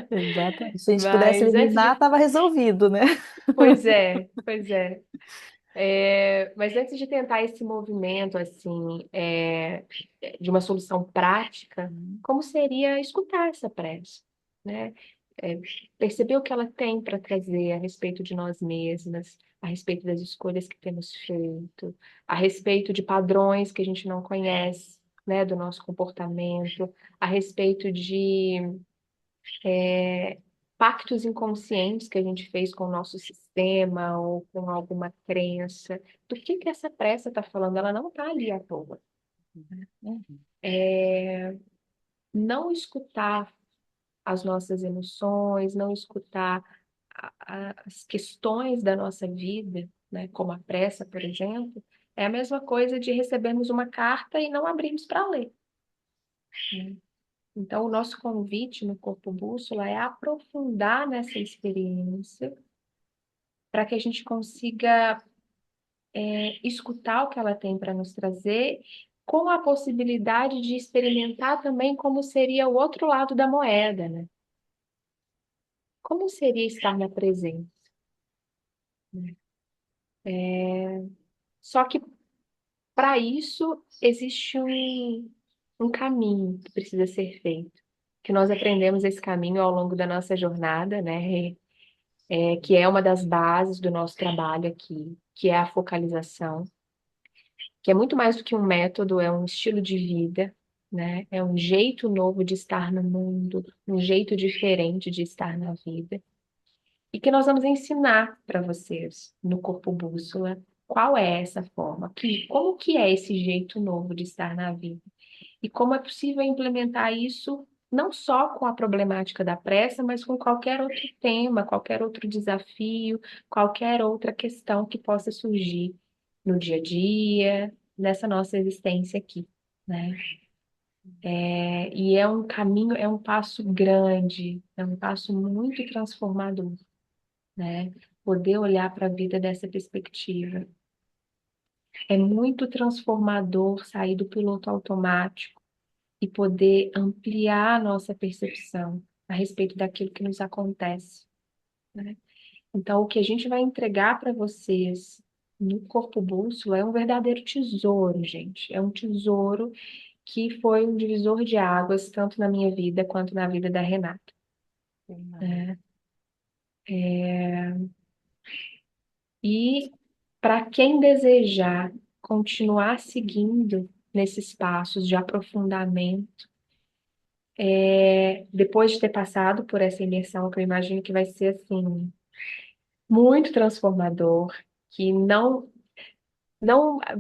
Exatamente. Se a gente pudesse Mas antes eliminar, de. estava resolvido, né? Pois é, pois é. Mas antes de tentar esse movimento, assim, de uma solução prática, como seria escutar essa prece, né? É, perceber o que ela tem para trazer a respeito de nós mesmas, a respeito das escolhas que temos feito, a respeito de padrões que a gente não conhece, né, do nosso comportamento, a respeito de pactos inconscientes que a gente fez com o nosso sistema ou com alguma crença. Do que essa pressa está falando? Ela não está ali à toa. Uhum. Não escutar as nossas emoções, não escutar as questões da nossa vida, né, como a pressa, por exemplo, é a mesma coisa de recebermos uma carta e não abrirmos para ler, né? Então, o nosso convite no Corpo Bússola é aprofundar nessa experiência para que a gente consiga escutar o que ela tem para nos trazer, com a possibilidade de experimentar também como seria o outro lado da moeda, né? Como seria estar na presença, né? Só que para isso existe um caminho que precisa ser feito, que nós aprendemos esse caminho ao longo da nossa jornada, né? Que é uma das bases do nosso trabalho aqui, que é a focalização, que é muito mais do que um método, é um estilo de vida, né? É um jeito novo de estar no mundo, um jeito diferente de estar na vida. E que nós vamos ensinar para vocês no Corpo Bússola qual é essa forma, como que é esse jeito novo de estar na vida. E como é possível implementar isso não só com a problemática da pressa, mas com qualquer outro tema, qualquer outro desafio, qualquer outra questão que possa surgir no dia a dia, nessa nossa existência aqui, né? E é um caminho, é um passo grande, é um passo muito transformador, né? Poder olhar para a vida dessa perspectiva. É muito transformador sair do piloto automático e poder ampliar a nossa percepção a respeito daquilo que nos acontece, né? Então, o que a gente vai entregar para vocês no Corpo Bússola é um verdadeiro tesouro, gente. É um tesouro que foi um divisor de águas, tanto na minha vida quanto na vida da Renata, né? E para quem desejar continuar seguindo nesses passos de aprofundamento, depois de ter passado por essa imersão, que eu imagino que vai ser assim muito transformador, que não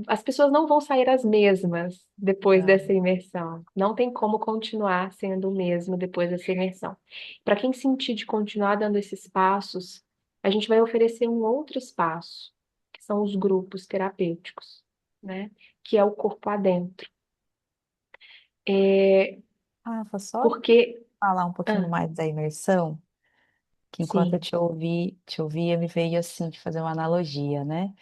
as pessoas não vão sair as mesmas depois Não. dessa imersão. Não tem como continuar sendo o mesmo depois dessa imersão. Para quem sentir de continuar dando esses passos, a gente vai oferecer um outro espaço, que são os grupos terapêuticos, né? Que é o corpo adentro. É, Rafa, só porque, falar um pouquinho ah, mais da imersão, que enquanto eu sim, te ouvia, me veio assim de fazer uma analogia, né?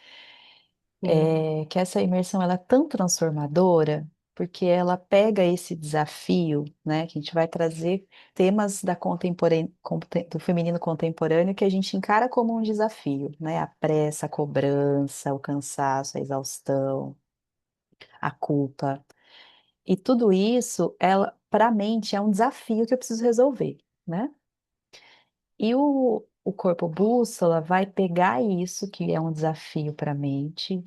sim, Que essa imersão ela é tão transformadora porque ela pega esse desafio, né, que a gente vai trazer temas do feminino contemporâneo que a gente encara como um desafio, né, a pressa, a cobrança, o cansaço, a exaustão, a culpa. E tudo isso, ela, para a mente, é um desafio que eu preciso resolver, né? E o corpo bússola vai pegar isso, que é um desafio para a mente,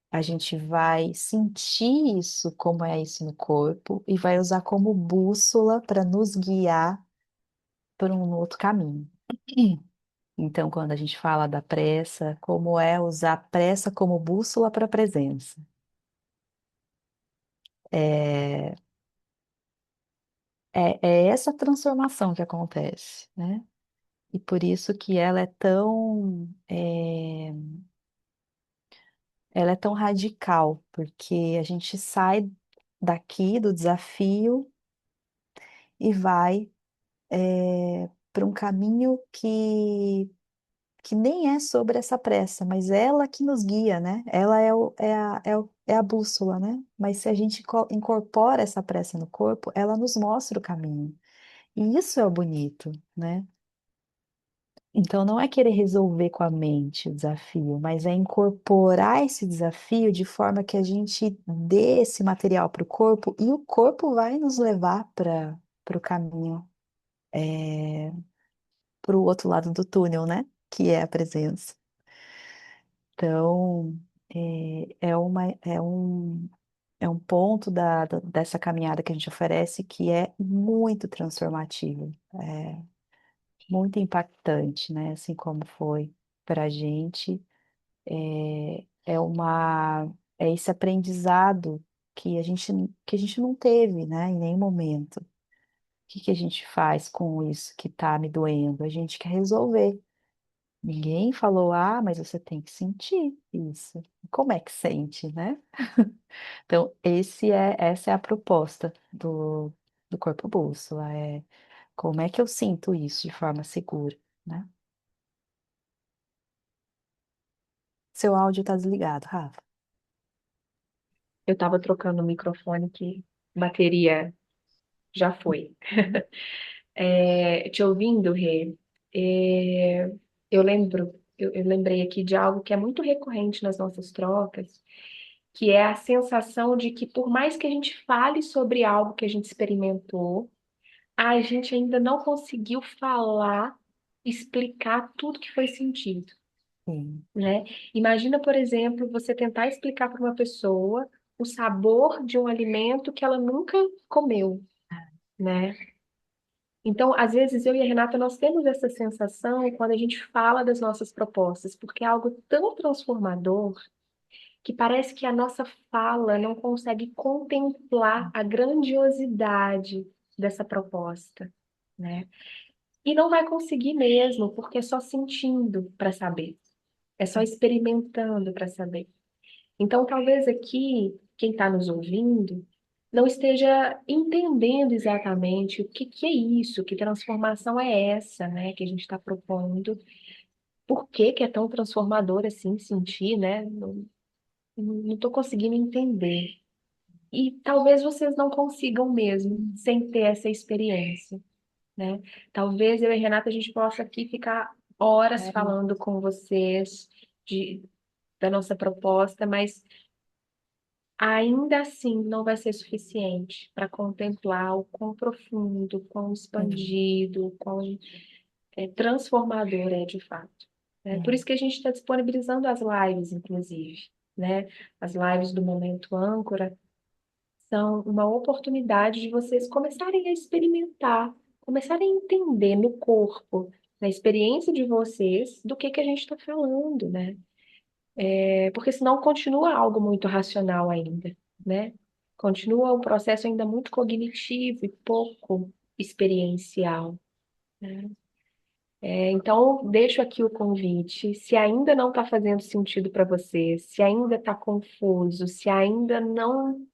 a gente vai sentir isso, como é isso no corpo, e vai usar como bússola para nos guiar por um outro caminho. Então, quando a gente fala da pressa, como é usar a pressa como bússola para a presença? É, é essa transformação que acontece, né? E por isso que ela é tão radical, porque a gente sai daqui do desafio e vai para um caminho que nem é sobre essa pressa, mas é ela que nos guia, né? Ela é a bússola, né? Mas se a gente incorpora essa pressa no corpo, ela nos mostra o caminho. E isso é o bonito, né? Então, não é querer resolver com a mente o desafio, mas é incorporar esse desafio de forma que a gente dê esse material para o corpo e o corpo vai nos levar para o caminho, para o outro lado do túnel, né? Que é a presença. Então, é um ponto dessa caminhada que a gente oferece que é muito transformativo, é muito impactante, né? Assim como foi para a gente. É esse aprendizado que a gente não teve, né, em nenhum momento. O que que a gente faz com isso que está me doendo? A gente quer resolver. Ninguém falou, ah, mas você tem que sentir isso. Como é que sente, né? Então, essa é a proposta do corpo bússola, é como é que eu sinto isso de forma segura, né? Seu áudio está desligado, Rafa. Eu estava trocando o microfone que bateria já foi. Te ouvindo, Rê, é, eu lembrei aqui de algo que é muito recorrente nas nossas trocas, que é a sensação de que por mais que a gente fale sobre algo que a gente experimentou, a gente ainda não conseguiu falar, explicar tudo que foi sentido, Sim. né? Imagina, por exemplo, você tentar explicar para uma pessoa o sabor de um alimento que ela nunca comeu, né? Então, às vezes, eu e a Renata, nós temos essa sensação quando a gente fala das nossas propostas, porque é algo tão transformador que parece que a nossa fala não consegue contemplar a grandiosidade dessa proposta, né? E não vai conseguir mesmo, porque é só sentindo para saber, é só experimentando para saber. Então, talvez aqui, quem está nos ouvindo, não esteja entendendo exatamente o que que é isso, que transformação é essa, né, que a gente está propondo, por que que é tão transformador assim sentir, né? Não estou conseguindo entender. E talvez vocês não consigam mesmo, sem ter essa experiência, né? Talvez eu e a Renata a gente possa aqui ficar horas É, falando com vocês da nossa proposta, mas ainda assim não vai ser suficiente para contemplar o quão profundo, quão sim, expandido, quão transformador é de fato. Né? Por é, isso que a gente está disponibilizando as lives, inclusive. Né? As lives do Momento Âncora são uma oportunidade de vocês começarem a experimentar, começarem a entender no corpo, na experiência de vocês, do que a gente está falando, né? Porque senão continua algo muito racional ainda, né? Continua um processo ainda muito cognitivo e pouco experiencial, né? Então, deixo aqui o convite. Se ainda não está fazendo sentido para você, se ainda está confuso, se ainda não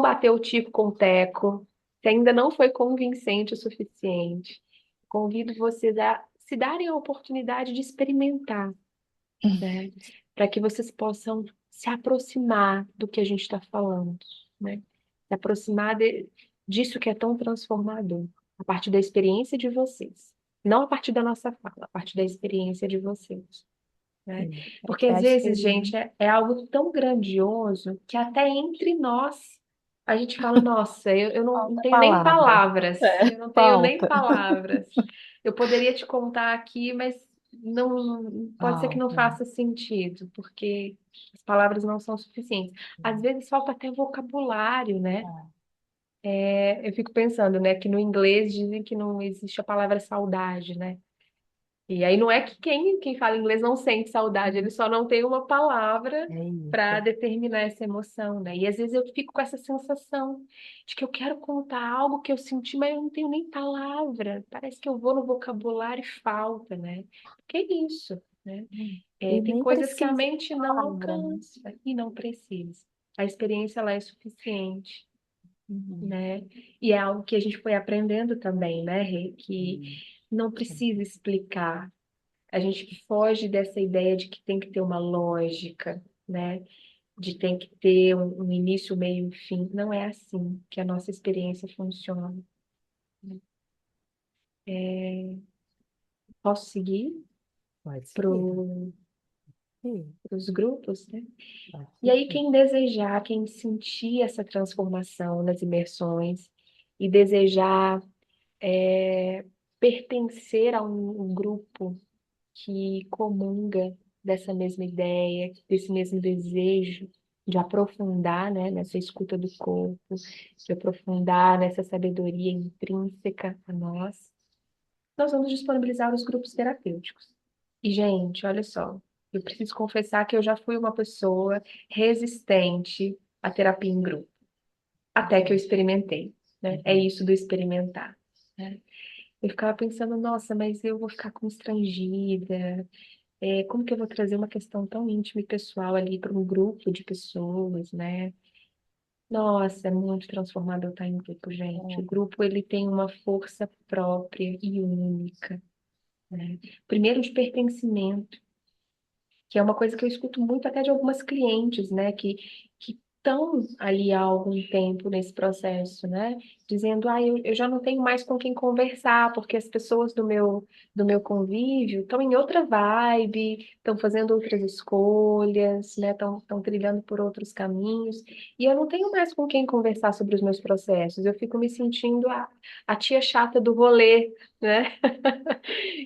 bateu o tico com o teco, se ainda não foi convincente o suficiente, convido vocês a se darem a oportunidade de experimentar, né? Para que vocês possam se aproximar do que a gente está falando, né? se aproximar disso que é tão transformador, a partir da experiência de vocês. Não a partir da nossa fala, a partir da experiência de vocês, né? Sim. Porque É a às vezes, gente, experiência. é algo tão grandioso que até entre nós a gente fala, nossa, eu não Falta tenho nem palavra. palavras, É, eu não tenho nem falta. palavras. Eu poderia te contar aqui, mas não pode ser que não Falta. faça sentido, porque as palavras não são suficientes. Às vezes falta até vocabulário, né? É, Eu fico pensando, né, que no inglês dizem que não existe a palavra saudade, né? E aí não é que quem fala inglês não sente saudade, ele só não tem uma palavra é para isso. determinar essa emoção, né? E às vezes eu fico com essa sensação de que eu quero contar algo que eu senti, mas eu não tenho nem palavra. Parece que eu vou no vocabulário e falta, né? Que é isso, né? E Tem nem coisas que a precisa mente de não palavra, né? alcança e não precisa. A experiência ela é suficiente, Uhum. né? E é algo que a gente foi aprendendo também, né, Rê? Que Sim, não sim. precisa explicar. A gente foge dessa ideia de que tem que ter uma lógica, né? De tem que ter um início, meio e fim. Não é assim que a nossa experiência funciona. É, posso seguir Pode para seguir. Sim, os grupos, né? pode E aí, seguir. quem desejar, quem sentir essa transformação nas imersões e desejar pertencer a um grupo que comunga dessa mesma ideia, desse mesmo desejo de aprofundar, né, nessa escuta do corpo, de aprofundar nessa sabedoria intrínseca a nós vamos disponibilizar os grupos terapêuticos. E, gente, olha só, eu preciso confessar que eu já fui uma pessoa resistente à terapia em grupo, até que eu experimentei, né? É Uhum. isso do experimentar, né? Eu ficava pensando, nossa, mas eu vou ficar constrangida, como que eu vou trazer uma questão tão íntima e pessoal ali para um grupo de pessoas, né? Nossa, é muito transformador estar em grupo, gente. O É, grupo, ele tem uma força própria e única, né? Primeiro, de pertencimento, que é uma coisa que eu escuto muito até de algumas clientes, né, que estão ali há algum tempo nesse processo, né, dizendo, eu já não tenho mais com quem conversar, porque as pessoas do meu convívio estão em outra vibe, estão fazendo outras escolhas, né, estão trilhando por outros caminhos, e eu não tenho mais com quem conversar sobre os meus processos, eu fico me sentindo a tia chata do rolê, né?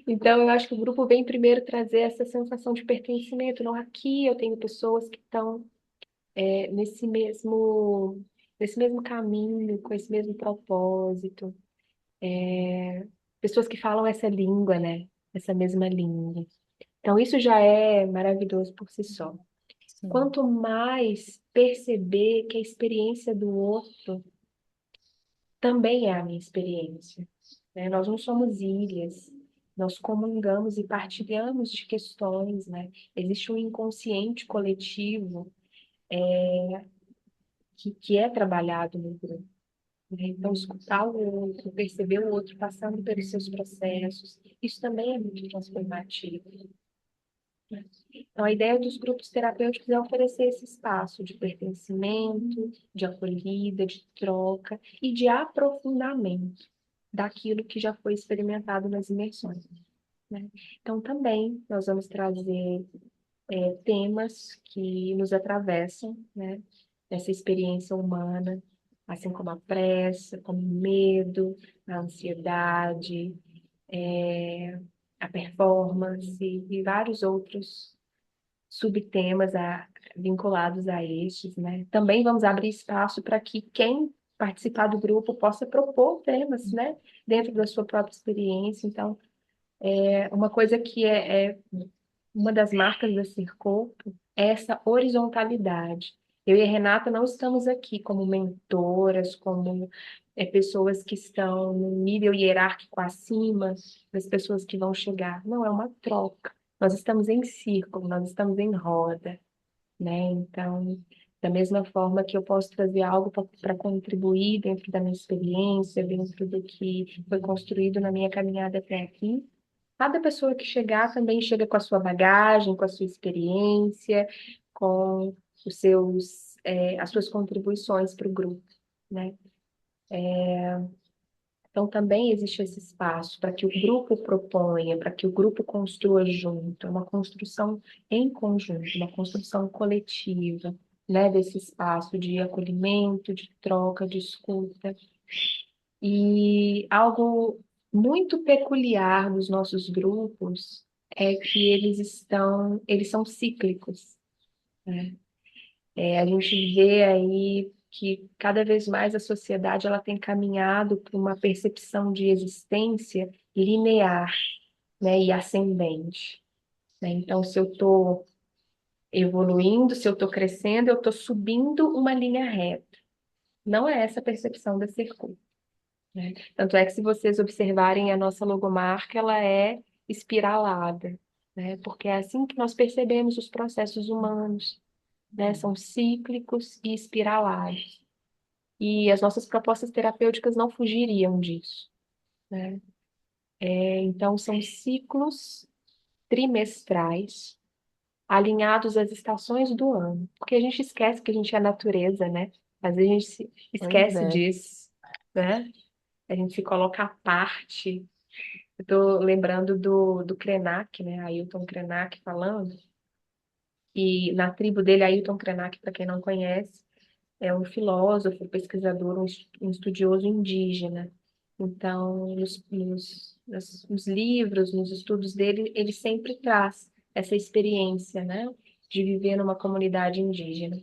Então, eu acho que o grupo vem primeiro trazer essa sensação de pertencimento. Não, aqui eu tenho pessoas que estão nesse mesmo caminho, com esse mesmo propósito. Pessoas que falam essa língua, né? Essa mesma língua. Então, isso já é maravilhoso por si só. sim. Quanto mais perceber que a experiência do outro também é a minha experiência, né? Nós não somos ilhas, nós comungamos e partilhamos de questões, né? Existe um inconsciente coletivo que é trabalhado no grupo, né? Então, escutar o outro, perceber o outro passando pelos seus processos, isso também é muito transformativo, né? Então, a ideia dos grupos terapêuticos é oferecer esse espaço de pertencimento, de acolhida, de troca e de aprofundamento daquilo que já foi experimentado nas imersões, né? Então, também nós vamos trazer temas que nos atravessam, né? Nessa experiência humana, assim como a pressa, como o medo, a ansiedade, a performance e vários outros subtemas vinculados a estes, né? Também vamos abrir espaço para que quem participar do grupo possa propor temas, né? Dentro da sua própria experiência. Então, uma coisa que é uma das marcas da Ser Corpo é essa horizontalidade. Eu e a Renata não estamos aqui como mentoras, como pessoas que estão no nível hierárquico acima das pessoas que vão chegar. Não, é uma troca. Nós estamos em círculo, nós estamos em roda, né? Então, da mesma forma que eu posso trazer algo para contribuir dentro da minha experiência, dentro do que foi construído na minha caminhada até aqui, cada pessoa que chegar também chega com a sua bagagem, com a sua experiência, com as suas contribuições para o grupo. né? Então, também existe esse espaço para que o grupo proponha, para que o grupo construa junto, é uma construção em conjunto, uma construção coletiva, né, desse espaço de acolhimento, de troca, de escuta. E algo muito peculiar dos nossos grupos é que eles são cíclicos, né? A gente vê aí que cada vez mais a sociedade ela tem caminhado para uma percepção de existência linear, né, e ascendente, né? Então, se eu estou evoluindo, se eu estou crescendo, eu estou subindo uma linha reta. Não é essa a percepção da Sercu, né? Tanto é que se vocês observarem a nossa logomarca, ela é espiralada, né? Porque é assim que nós percebemos os processos humanos, né? São cíclicos e espiralados. E as nossas propostas terapêuticas não fugiriam disso, né? Então, são ciclos trimestrais alinhados às estações do ano, porque a gente esquece que a gente é natureza, né? Às vezes a gente Pois esquece é. disso, né? A gente se coloca à parte. Eu tô lembrando do Krenak, né? Ailton Krenak falando, e na tribo dele, Ailton Krenak, para quem não conhece, é um filósofo, pesquisador, um estudioso indígena. Então, nos livros, nos estudos dele, ele sempre traz essa experiência, né, de viver numa comunidade indígena.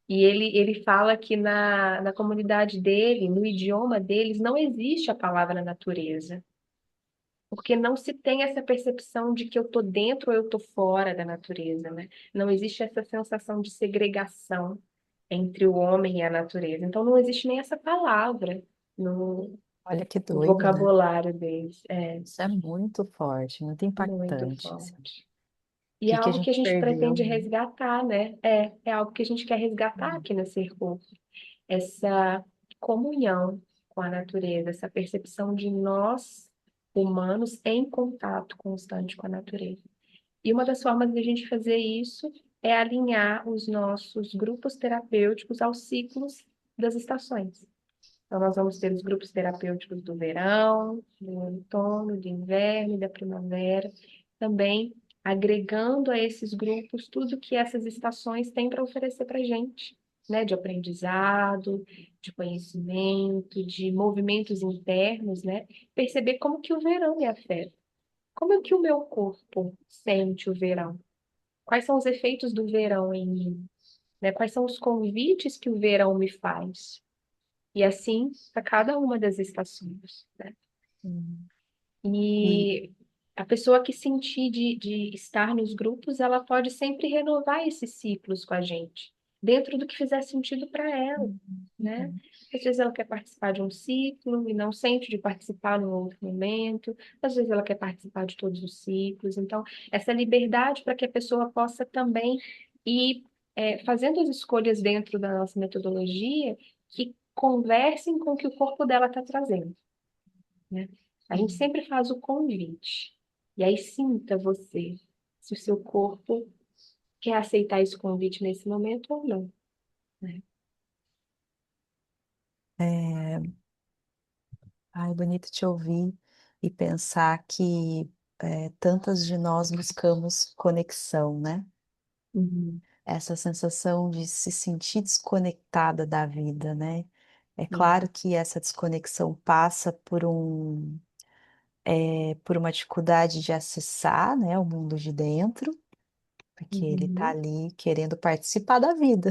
E ele fala que na comunidade dele, no idioma deles, não existe a palavra natureza, porque não se tem essa percepção de que eu estou dentro ou eu estou fora da natureza, né? Não existe essa sensação de segregação entre o homem e a natureza. Então não existe nem essa palavra no, Olha que no doido, né? vocabulário deles. É Isso é muito forte, muito muito impactante, assim. O forte. E é que que a algo que a gente gente perdeu, pretende né? resgatar, né? É algo que a gente quer resgatar Hum. aqui na Sercu. Essa comunhão com a natureza, essa percepção de nós, humanos, em contato constante com a natureza. E uma das formas de a gente fazer isso é alinhar os nossos grupos terapêuticos aos ciclos das estações. Então, nós vamos ter os grupos terapêuticos do verão, do outono, do inverno e da primavera, também agregando a esses grupos tudo que essas estações têm para oferecer para a gente, né? De aprendizado, de conhecimento, de movimentos internos, né? Perceber como que o verão me afeta, como é que o meu corpo sente o verão, quais são os efeitos do verão em mim, né? Quais são os convites que o verão me faz. E assim para cada uma das estações, né? Hum. E E a pessoa que sentir de estar nos grupos, ela pode sempre renovar esses ciclos com a gente, dentro do que fizer sentido para ela, né? uhum. Às vezes ela quer participar de um ciclo e não sente de participar num outro momento, às vezes ela quer participar de todos os ciclos. Então, essa liberdade para que a pessoa possa também ir fazendo as escolhas dentro da nossa metodologia que conversem com o que o corpo dela está trazendo, né? A gente Hum. sempre faz o convite. E aí sinta você se o seu corpo quer aceitar esse convite nesse momento ou não, né? É, ai, bonito te ouvir e pensar que tantas de nós buscamos conexão, né? Uhum. Essa sensação de se sentir desconectada da vida, né? É claro Sim. que essa desconexão passa por uma dificuldade de acessar, né, o mundo de dentro, porque ele está Uhum. ali querendo participar da vida.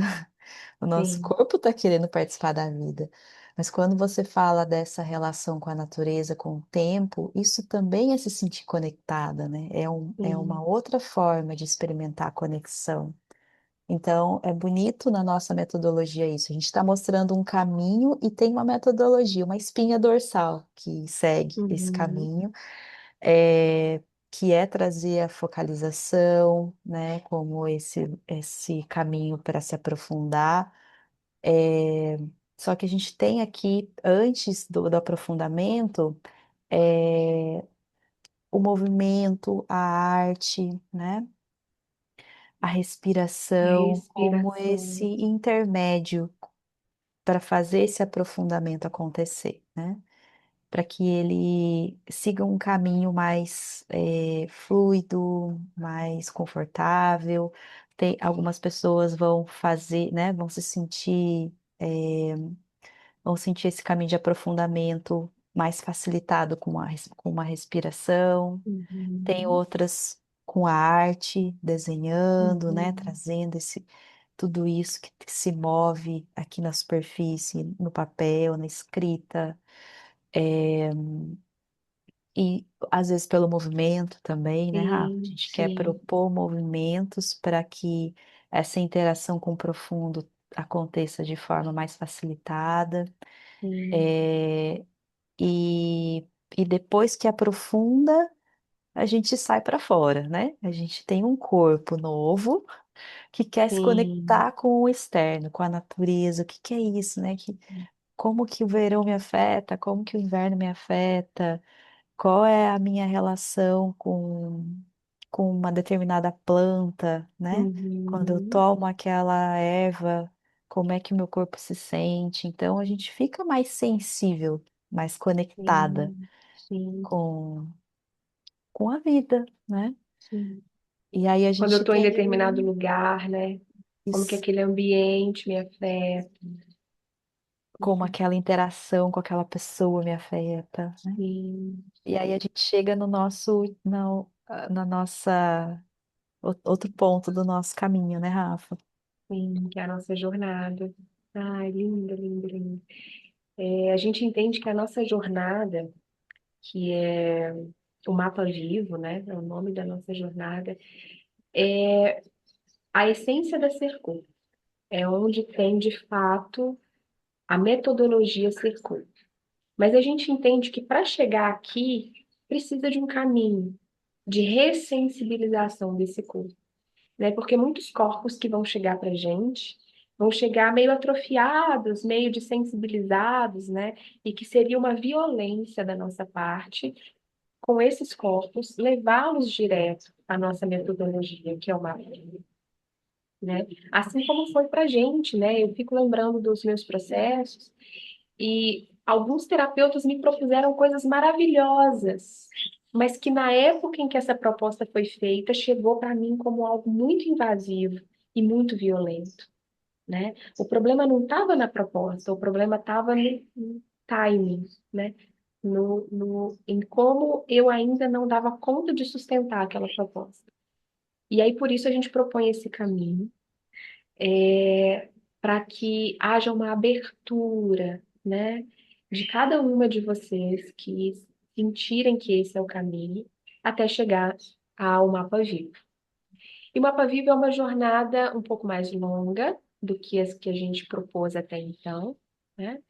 O nosso Sim. corpo está querendo participar da vida. Mas quando você fala dessa relação com a natureza, com o tempo, isso também é se sentir conectada, né? É uma Sim. outra forma de experimentar a conexão. Então, é bonito na nossa metodologia isso. A gente está mostrando um caminho e tem uma metodologia, uma espinha dorsal que segue esse Uhum. caminho, é, que é trazer a focalização, né, como esse caminho para se aprofundar. É, só que a gente tem aqui, antes do aprofundamento, é, o movimento, a arte, né? A respiração como esse Respiração. intermédio. para fazer esse aprofundamento acontecer, né? Para que ele siga um caminho mais fluido, mais confortável. Tem, algumas pessoas vão fazer, né? Vão sentir esse caminho de aprofundamento mais facilitado com uma respiração. Tem Uhum. outras com a arte, desenhando, né? Uhum. Trazendo tudo isso que se move aqui na superfície, no papel, na escrita. É, e às vezes pelo movimento também, né, Rafa? A Sim, gente quer sim, propor movimentos para que essa interação com o profundo aconteça de forma mais facilitada. sim, É, e, e depois que aprofunda, a gente sai para fora, né? A gente tem um corpo novo que quer se sim, conectar com o externo, com a natureza. O que que é isso, né? Como que o verão me afeta? Como que o inverno me afeta? Qual é a minha relação com uma determinada planta, né? Quando eu uhum, tomo aquela erva, como é que o meu corpo se sente? Então a gente fica mais sensível, mais conectada sim, sim, com, com a vida, né? sim. E aí a Quando eu gente estou em tem determinado lugar, né? Como que isso, aquele ambiente me afeta. como aquela interação com aquela pessoa me afeta, né? Sim, E aí a gente chega no na nossa outro ponto do nosso caminho, né, Rafa? sim, que é a nossa jornada. Ai, linda, linda, linda. A gente entende que a nossa jornada, que é o mapa vivo, né? É o nome da nossa jornada, é a essência da Sercu. É onde tem, de fato, a metodologia Sercu. Mas a gente entende que para chegar aqui, precisa de um caminho de ressensibilização desse corpo, né? Porque muitos corpos que vão chegar para a gente vão chegar meio atrofiados, meio desensibilizados, né? E que seria uma violência da nossa parte com esses corpos, levá-los direto à nossa metodologia, que é o mapa, né? Assim como foi para a gente, né? Eu fico lembrando dos meus processos e alguns terapeutas me propuseram coisas maravilhosas, mas que na época em que essa proposta foi feita, chegou para mim como algo muito invasivo e muito violento, né? O problema não estava na proposta, o problema estava no timing, né? Em como eu ainda não dava conta de sustentar aquela proposta. E aí, por isso, a gente propõe esse caminho, para que haja uma abertura, né, de cada uma de vocês que sentirem que esse é o caminho, até chegar ao Mapa Vivo. E o Mapa Vivo é uma jornada um pouco mais longa do que as que a gente propôs até então, né?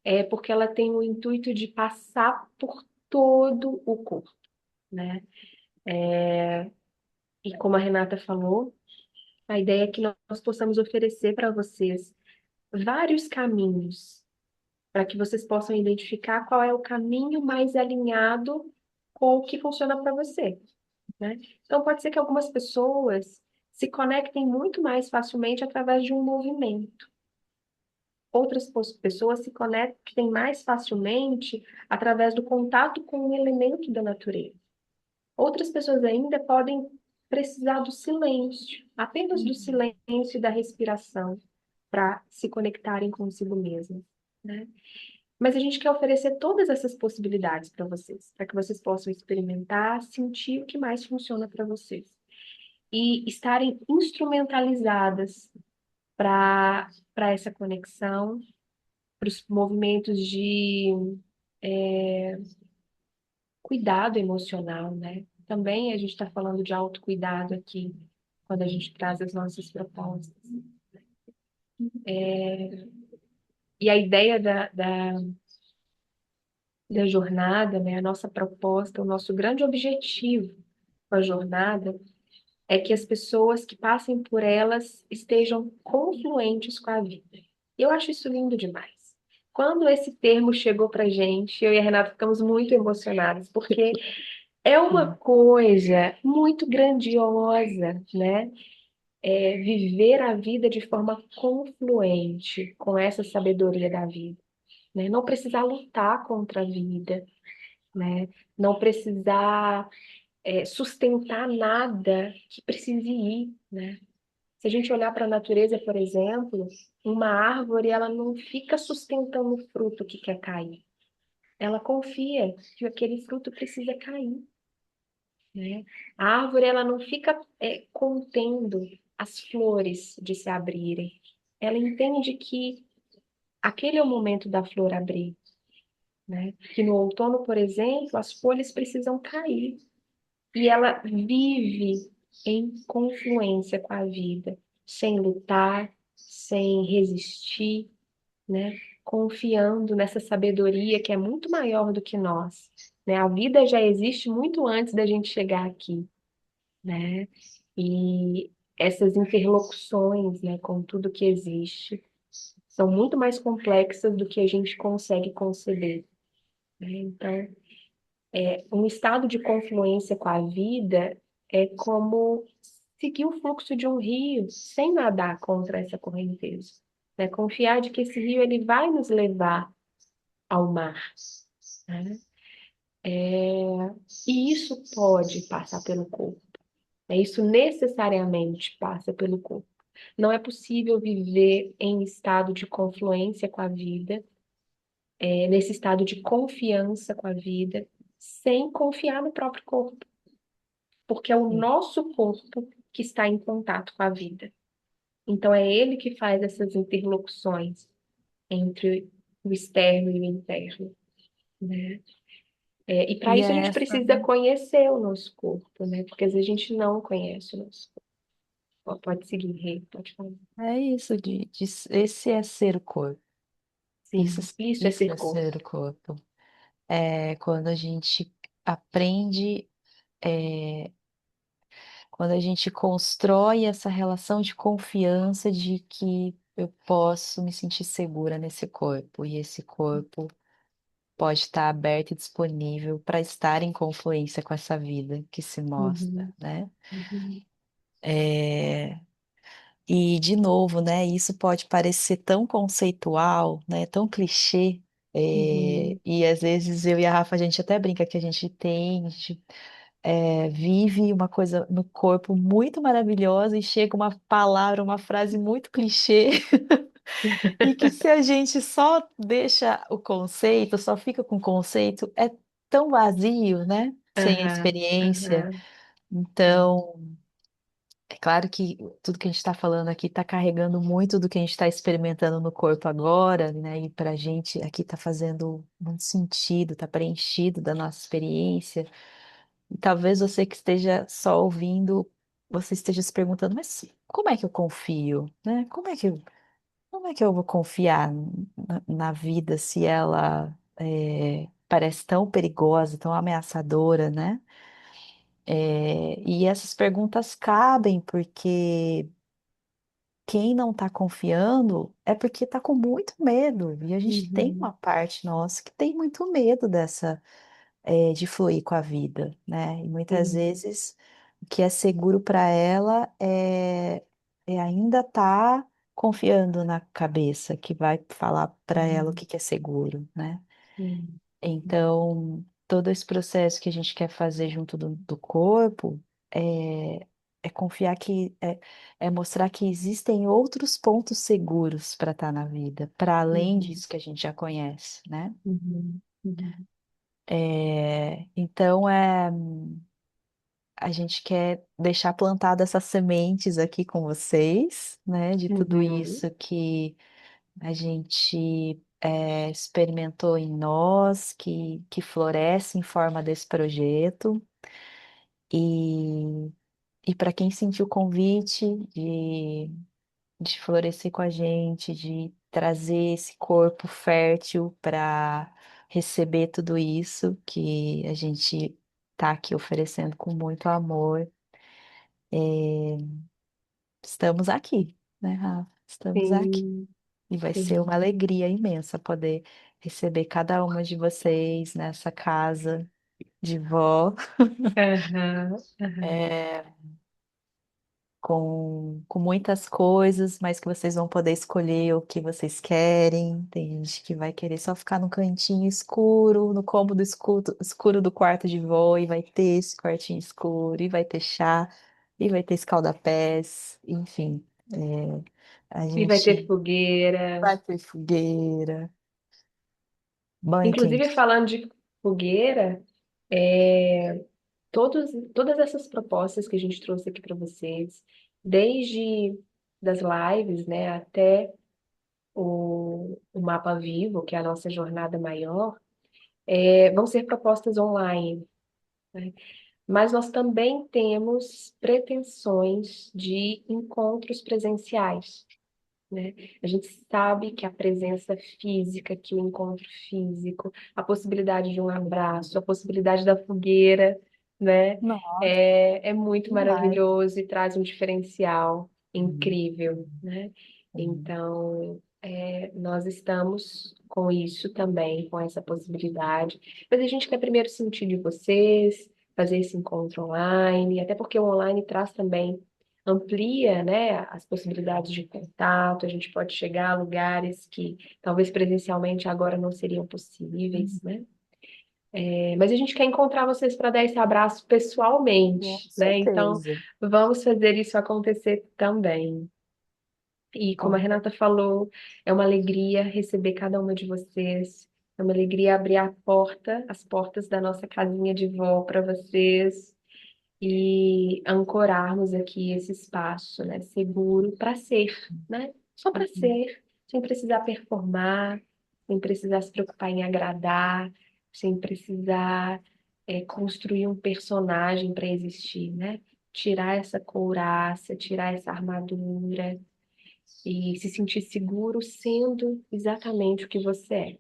É porque ela tem o intuito de passar por todo o corpo, né? E como a Renata falou, a ideia é que nós possamos oferecer para vocês vários caminhos para que vocês possam identificar qual é o caminho mais alinhado com o que funciona para você, né? Então, pode ser que algumas pessoas se conectem muito mais facilmente através de um movimento. Outras pessoas se conectem mais facilmente através do contato com um elemento da natureza. Outras pessoas ainda podem precisar do silêncio, apenas do silêncio e da respiração, para se conectarem consigo mesmas, né? Mas a gente quer oferecer todas essas possibilidades para vocês, para que vocês possam experimentar, sentir o que mais funciona para vocês e estarem instrumentalizadas para essa conexão, para os movimentos de cuidado emocional, né? Também a gente está falando de autocuidado aqui, quando a gente traz as nossas propostas. E a ideia da jornada, né, a nossa proposta, o nosso grande objetivo com a jornada é que as pessoas que passem por elas estejam confluentes com a vida. E eu acho isso lindo demais. Quando esse termo chegou para gente, eu e a Renata ficamos muito emocionados, porque é uma Sim. coisa muito grandiosa, né? viver a vida de forma confluente com essa sabedoria da vida, né? Não precisar lutar contra a vida, né? Não precisar sustentar nada que precise ir, né? Se a gente olhar para a natureza, por exemplo, uma árvore ela não fica sustentando o fruto que quer cair. Ela confia que aquele fruto precisa cair, né? A árvore ela não fica contendo as flores de se abrirem. Ela entende que aquele é o momento da flor abrir, né? Que no outono, por exemplo, as folhas precisam cair e ela vive em confluência com a vida, sem lutar, sem resistir, né? Confiando nessa sabedoria que é muito maior do que nós, né? A vida já existe muito antes da gente chegar aqui, né? E essas interlocuções, né, com tudo que existe, são muito mais complexas do que a gente consegue conceber, né? Então, um estado de confluência com a vida é como seguir o fluxo de um rio sem nadar contra essa correnteza, né? Confiar de que esse rio ele vai nos levar ao mar, né? E isso pode passar pelo corpo, né? Isso necessariamente passa pelo corpo. Não é possível viver em estado de confluência com a vida, nesse estado de confiança com a vida, sem confiar no próprio corpo, porque é o nosso corpo que está em contato com a vida. Então é ele que faz essas interlocuções entre o externo e o interno, né? E para E isso a é gente essa, precisa conhecer o nosso corpo, né? Porque às vezes a gente não conhece o nosso corpo. Pode seguir, Rei, pode falar. é isso esse é ser o corpo. Isso, Sim, isso é isso ser é corpo. ser o corpo. É quando a gente aprende, é, quando a gente constrói essa relação de confiança de que eu posso me sentir segura nesse corpo, e esse corpo pode estar aberto e disponível para estar em confluência com essa vida que se mostra, Uhum, né? uhum, É, e, de novo, né, isso pode parecer tão conceitual, né, tão clichê, uhum, e às vezes eu e a Rafa, a gente até brinca que a gente vive uma coisa no corpo muito maravilhosa e chega uma palavra, uma frase muito clichê, e que se a gente só deixa o conceito, só fica com o conceito, é tão vazio, né, sem a aham, experiência. aham, sim, Então, é claro que tudo que a gente está falando aqui está carregando muito do que a gente está experimentando no corpo agora, né? E para a gente aqui está fazendo muito sentido, está preenchido da nossa experiência. E talvez você que esteja só ouvindo, você esteja se perguntando, mas como é que eu confio, né? Como é que eu vou confiar na vida se ela parece tão perigosa, tão ameaçadora, né? E essas perguntas cabem porque quem não está confiando é porque está com muito medo. E a gente tem uma uhum, parte nossa que tem muito medo de fluir com a vida, né? E muitas sim, vezes o que é seguro para ela é ainda estar confiando na cabeça que vai falar para ela o uhum, que que é seguro, né? sim, Então, todo esse processo que a gente quer fazer junto do corpo é confiar é mostrar que existem outros pontos seguros para estar na vida, para além uhum, disso que a gente já conhece, né? uhum, uhum, Então, a gente quer deixar plantadas essas sementes aqui com vocês, né? De tudo uhum, isso que a gente experimentou em nós, que floresce em forma desse projeto. E, e para quem sentiu o convite de florescer com a gente, de trazer esse corpo fértil para receber tudo isso que a gente está aqui oferecendo com muito amor, estamos aqui, né, Rafa? Estamos aqui. sim, E vai ser sim, uma alegria imensa poder receber cada uma de vocês nessa casa de vó. aham, aham, É, com muitas coisas, mas que vocês vão poder escolher o que vocês querem. Tem gente que vai querer só ficar no cantinho escuro, no cômodo escuro do quarto de vó, e vai ter esse quartinho escuro, e vai ter chá, e vai ter escaldapés, enfim. A E vai ter gente fogueira. vai ter fogueira, banho Inclusive, quente. falando de fogueira, é, todas essas propostas que a gente trouxe aqui para vocês, desde das lives, né, até o Mapa Vivo, que é a nossa jornada maior, vão ser propostas online, né? Mas nós também temos pretensões de encontros presenciais, né? A gente sabe que a presença física, que o encontro físico, a possibilidade de um abraço, a possibilidade da fogueira, né? Nossa, É muito demais. maravilhoso e traz um diferencial Uhum. incrível, né? Uhum. Então, nós estamos com isso também, com essa possibilidade. Mas a gente quer primeiro sentir de vocês, fazer esse encontro online, até porque o online traz também amplia, né, as possibilidades de contato, a gente pode chegar a lugares que talvez presencialmente agora não seriam possíveis, né? Mas a gente quer encontrar vocês para dar esse abraço Com pessoalmente, né? Então, certeza. vamos fazer isso acontecer também. E como a Com Renata falou, é uma alegria receber cada uma de vocês. É uma alegria abrir a porta, as portas da nossa casinha de vó para vocês e ancorarmos aqui esse espaço, né, seguro para ser, né? Só para certeza. ser, sem precisar performar, sem precisar se preocupar em agradar, sem precisar construir um personagem para existir, né? Tirar essa couraça, tirar essa armadura e se sentir seguro sendo exatamente o que você é,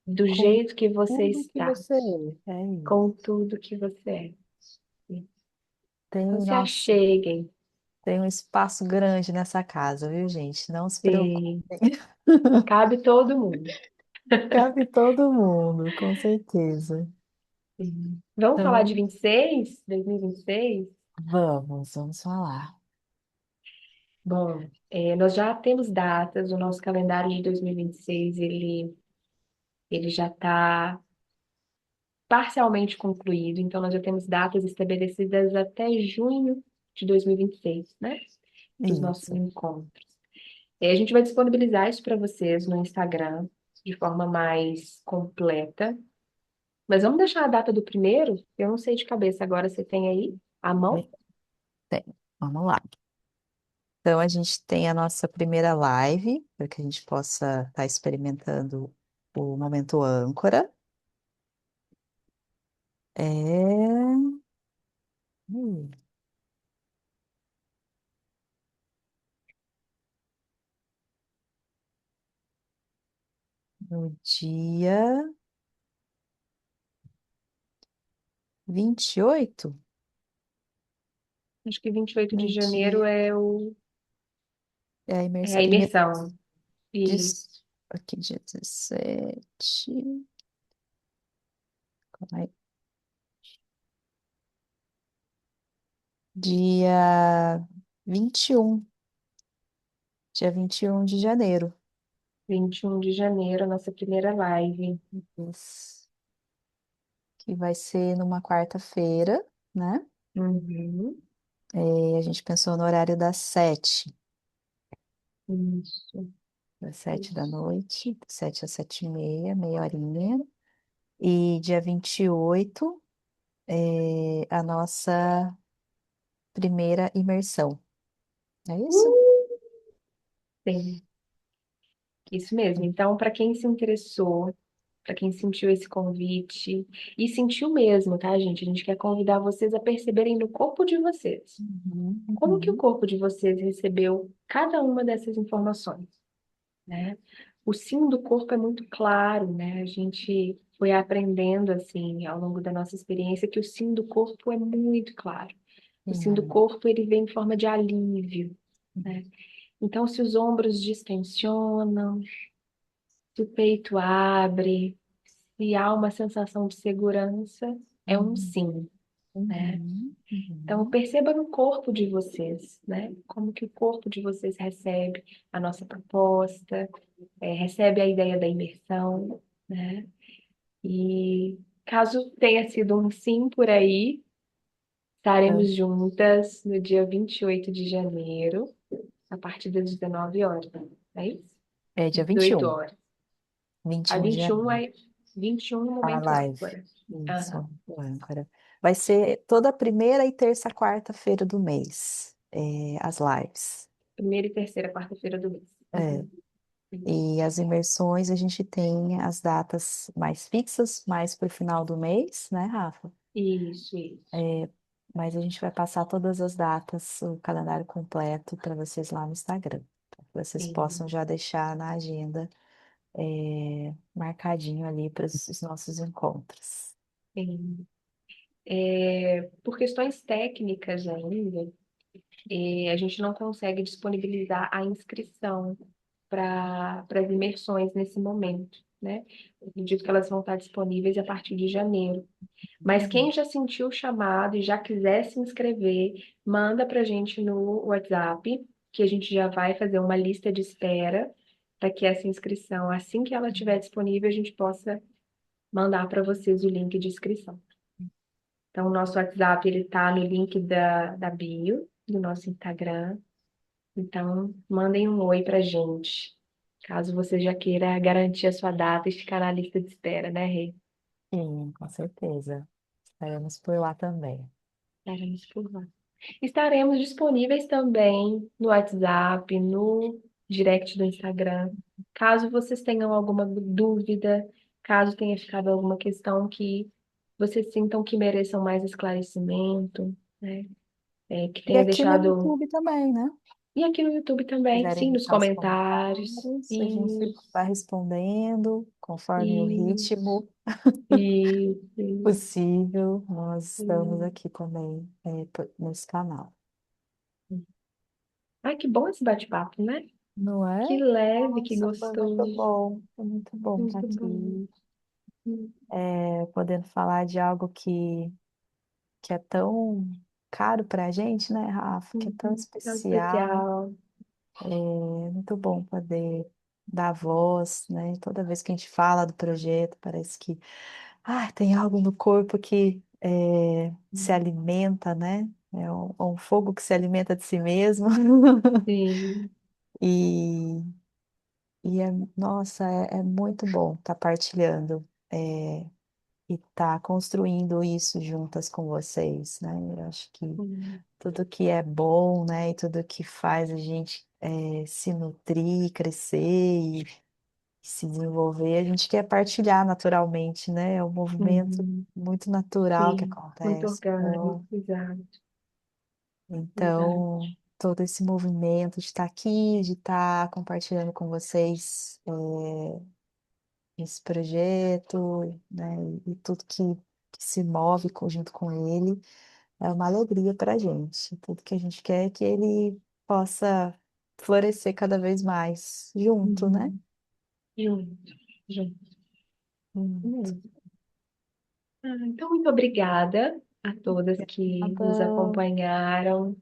do Com jeito que você tudo que está, você é. É com isso. tudo que você é. Então Tem, se nossa, acheguem. tem um espaço grande nessa casa, viu, gente? Não se Sim, preocupem. cabe todo mundo. Cabe todo mundo, com certeza. Sim. Vamos falar de Então, 26, 2026? vamos falar. Bom, nós já temos datas, o nosso calendário de 2026, ele já está parcialmente concluído, então nós já temos datas estabelecidas até junho de 2026, né? Para os nossos Isso. encontros. A gente vai disponibilizar isso para vocês no Instagram de forma mais completa. Mas vamos deixar a data do primeiro? Eu não sei de cabeça agora, você tem aí à mão? Tem. Vamos lá. Então, a gente tem a nossa primeira live, para que a gente possa estar experimentando o momento âncora. É hum, no dia 28. Acho que 28 de No janeiro dia. É a é imersão. a Primeiro, imersão. diz, Isso, aqui, dia 17. Calma aí. Dia 21. Dia 21 de janeiro. 21 de janeiro, a nossa primeira live. Isso. Que vai ser numa quarta-feira, né? Uhum, E a gente pensou no horário das 7. isso, Das 7 da noite, das 7 às 7h30, meia horinha. E dia 28 é a nossa primeira imersão. É isso? sim, isso mesmo. Então, para quem se interessou, para quem sentiu esse convite, e sentiu mesmo, tá, gente? A gente quer convidar vocês a perceberem no corpo de vocês. Uhum, Como que o uhum, corpo de vocês recebeu cada uma dessas informações, né? O sim do corpo é muito claro, né? A gente foi aprendendo, assim, ao longo da nossa experiência, que o sim do corpo é muito claro. O sim do sim. corpo, ele vem em forma de alívio, né? Então, se os ombros distensionam, se o peito abre, se há uma sensação de segurança, é um Uhum, sim. né? Uhum, Então, uhum. perceba no corpo de vocês, né? Como que o corpo de vocês recebe a nossa proposta, recebe a ideia da imersão, né? E caso tenha sido um sim por aí, Ah, estaremos juntas no dia 28 de janeiro, a partir das 19 horas. É isso? é dia vinte e 18 um, horas. vinte A e um de 21 janeiro, é 21 no a momento live. âncora. Isso, Aham. o âncora. Vai ser toda primeira e terça, quarta-feira do mês, as lives. Primeira e terceira quarta-feira do mês. É, Uhum. Isso, e as imersões a gente tem as datas mais fixas, mais para o final do mês, né, Rafa? isso. Isso. É, mas a gente vai passar todas as datas, o calendário completo para vocês lá no Instagram, para que vocês possam Sim, já deixar na agenda marcadinho ali para os nossos encontros. sim. Por questões técnicas ainda, a gente não consegue disponibilizar a inscrição para as imersões nesse momento, né? Eu acredito que elas vão estar disponíveis a partir de janeiro. Mas quem Uhum. já sentiu o chamado e já quiser se inscrever, manda para a gente no WhatsApp, que a gente já vai fazer uma lista de espera para que essa inscrição, assim que ela estiver disponível, a gente possa mandar para vocês o link de inscrição. Então, o nosso WhatsApp ele está no link da bio do nosso Instagram. Então, mandem um oi para gente, caso você já queira garantir a sua data e ficar na lista de espera, né, Rê? Sim, com certeza. Estaremos por lá também. Estaremos por lá. Estaremos disponíveis também no WhatsApp, no direct do Instagram. Caso vocês tenham alguma dúvida, caso tenha ficado alguma questão que vocês sintam que mereçam mais esclarecimento, né? Que E tenha aqui no deixado. YouTube também, né? E aqui no YouTube também, Quiserem sim, nos deixar os comentários. comentários, a gente E, vai respondendo conforme o e, ritmo e, possível. Nós estamos e- aqui também, nesse canal. Ai, que bom esse bate-papo, né? Não é? Que leve, que Nossa, foi muito gostoso. bom. Foi muito bom estar Muito bom. aqui, podendo falar de algo que é tão caro para a gente, né, Rafa? Que é tão Tão especial. especial. É muito bom poder dar voz, né? Toda vez que a gente fala do projeto, parece que tem algo no corpo que se alimenta, né? É um fogo que se alimenta de si mesmo. Sim. E, nossa, é muito bom estar partilhando e estar construindo isso juntas com vocês, né? Eu acho que tudo que é bom, né? E tudo que faz a gente se nutrir, crescer e se desenvolver, a gente quer partilhar naturalmente, né? É um movimento Uhum. muito natural que Sim. Muito acontece. orgânico. Exato. Exato. Então, todo esse movimento de estar aqui, de estar compartilhando com vocês esse projeto, né? E tudo que se move junto com ele, é uma alegria para a gente. Tudo que a gente quer é que ele possa florescer cada vez mais junto, né? Uhum. Junto. Junto. Muito. Mesmo. Então, muito obrigada a todas que nos Obrigada. acompanharam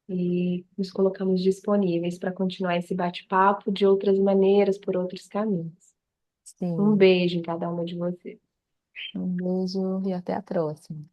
e nos colocamos disponíveis para continuar esse bate-papo de outras maneiras, por outros caminhos. Um Sim. beijo em cada uma de vocês. Um beijo e até a próxima.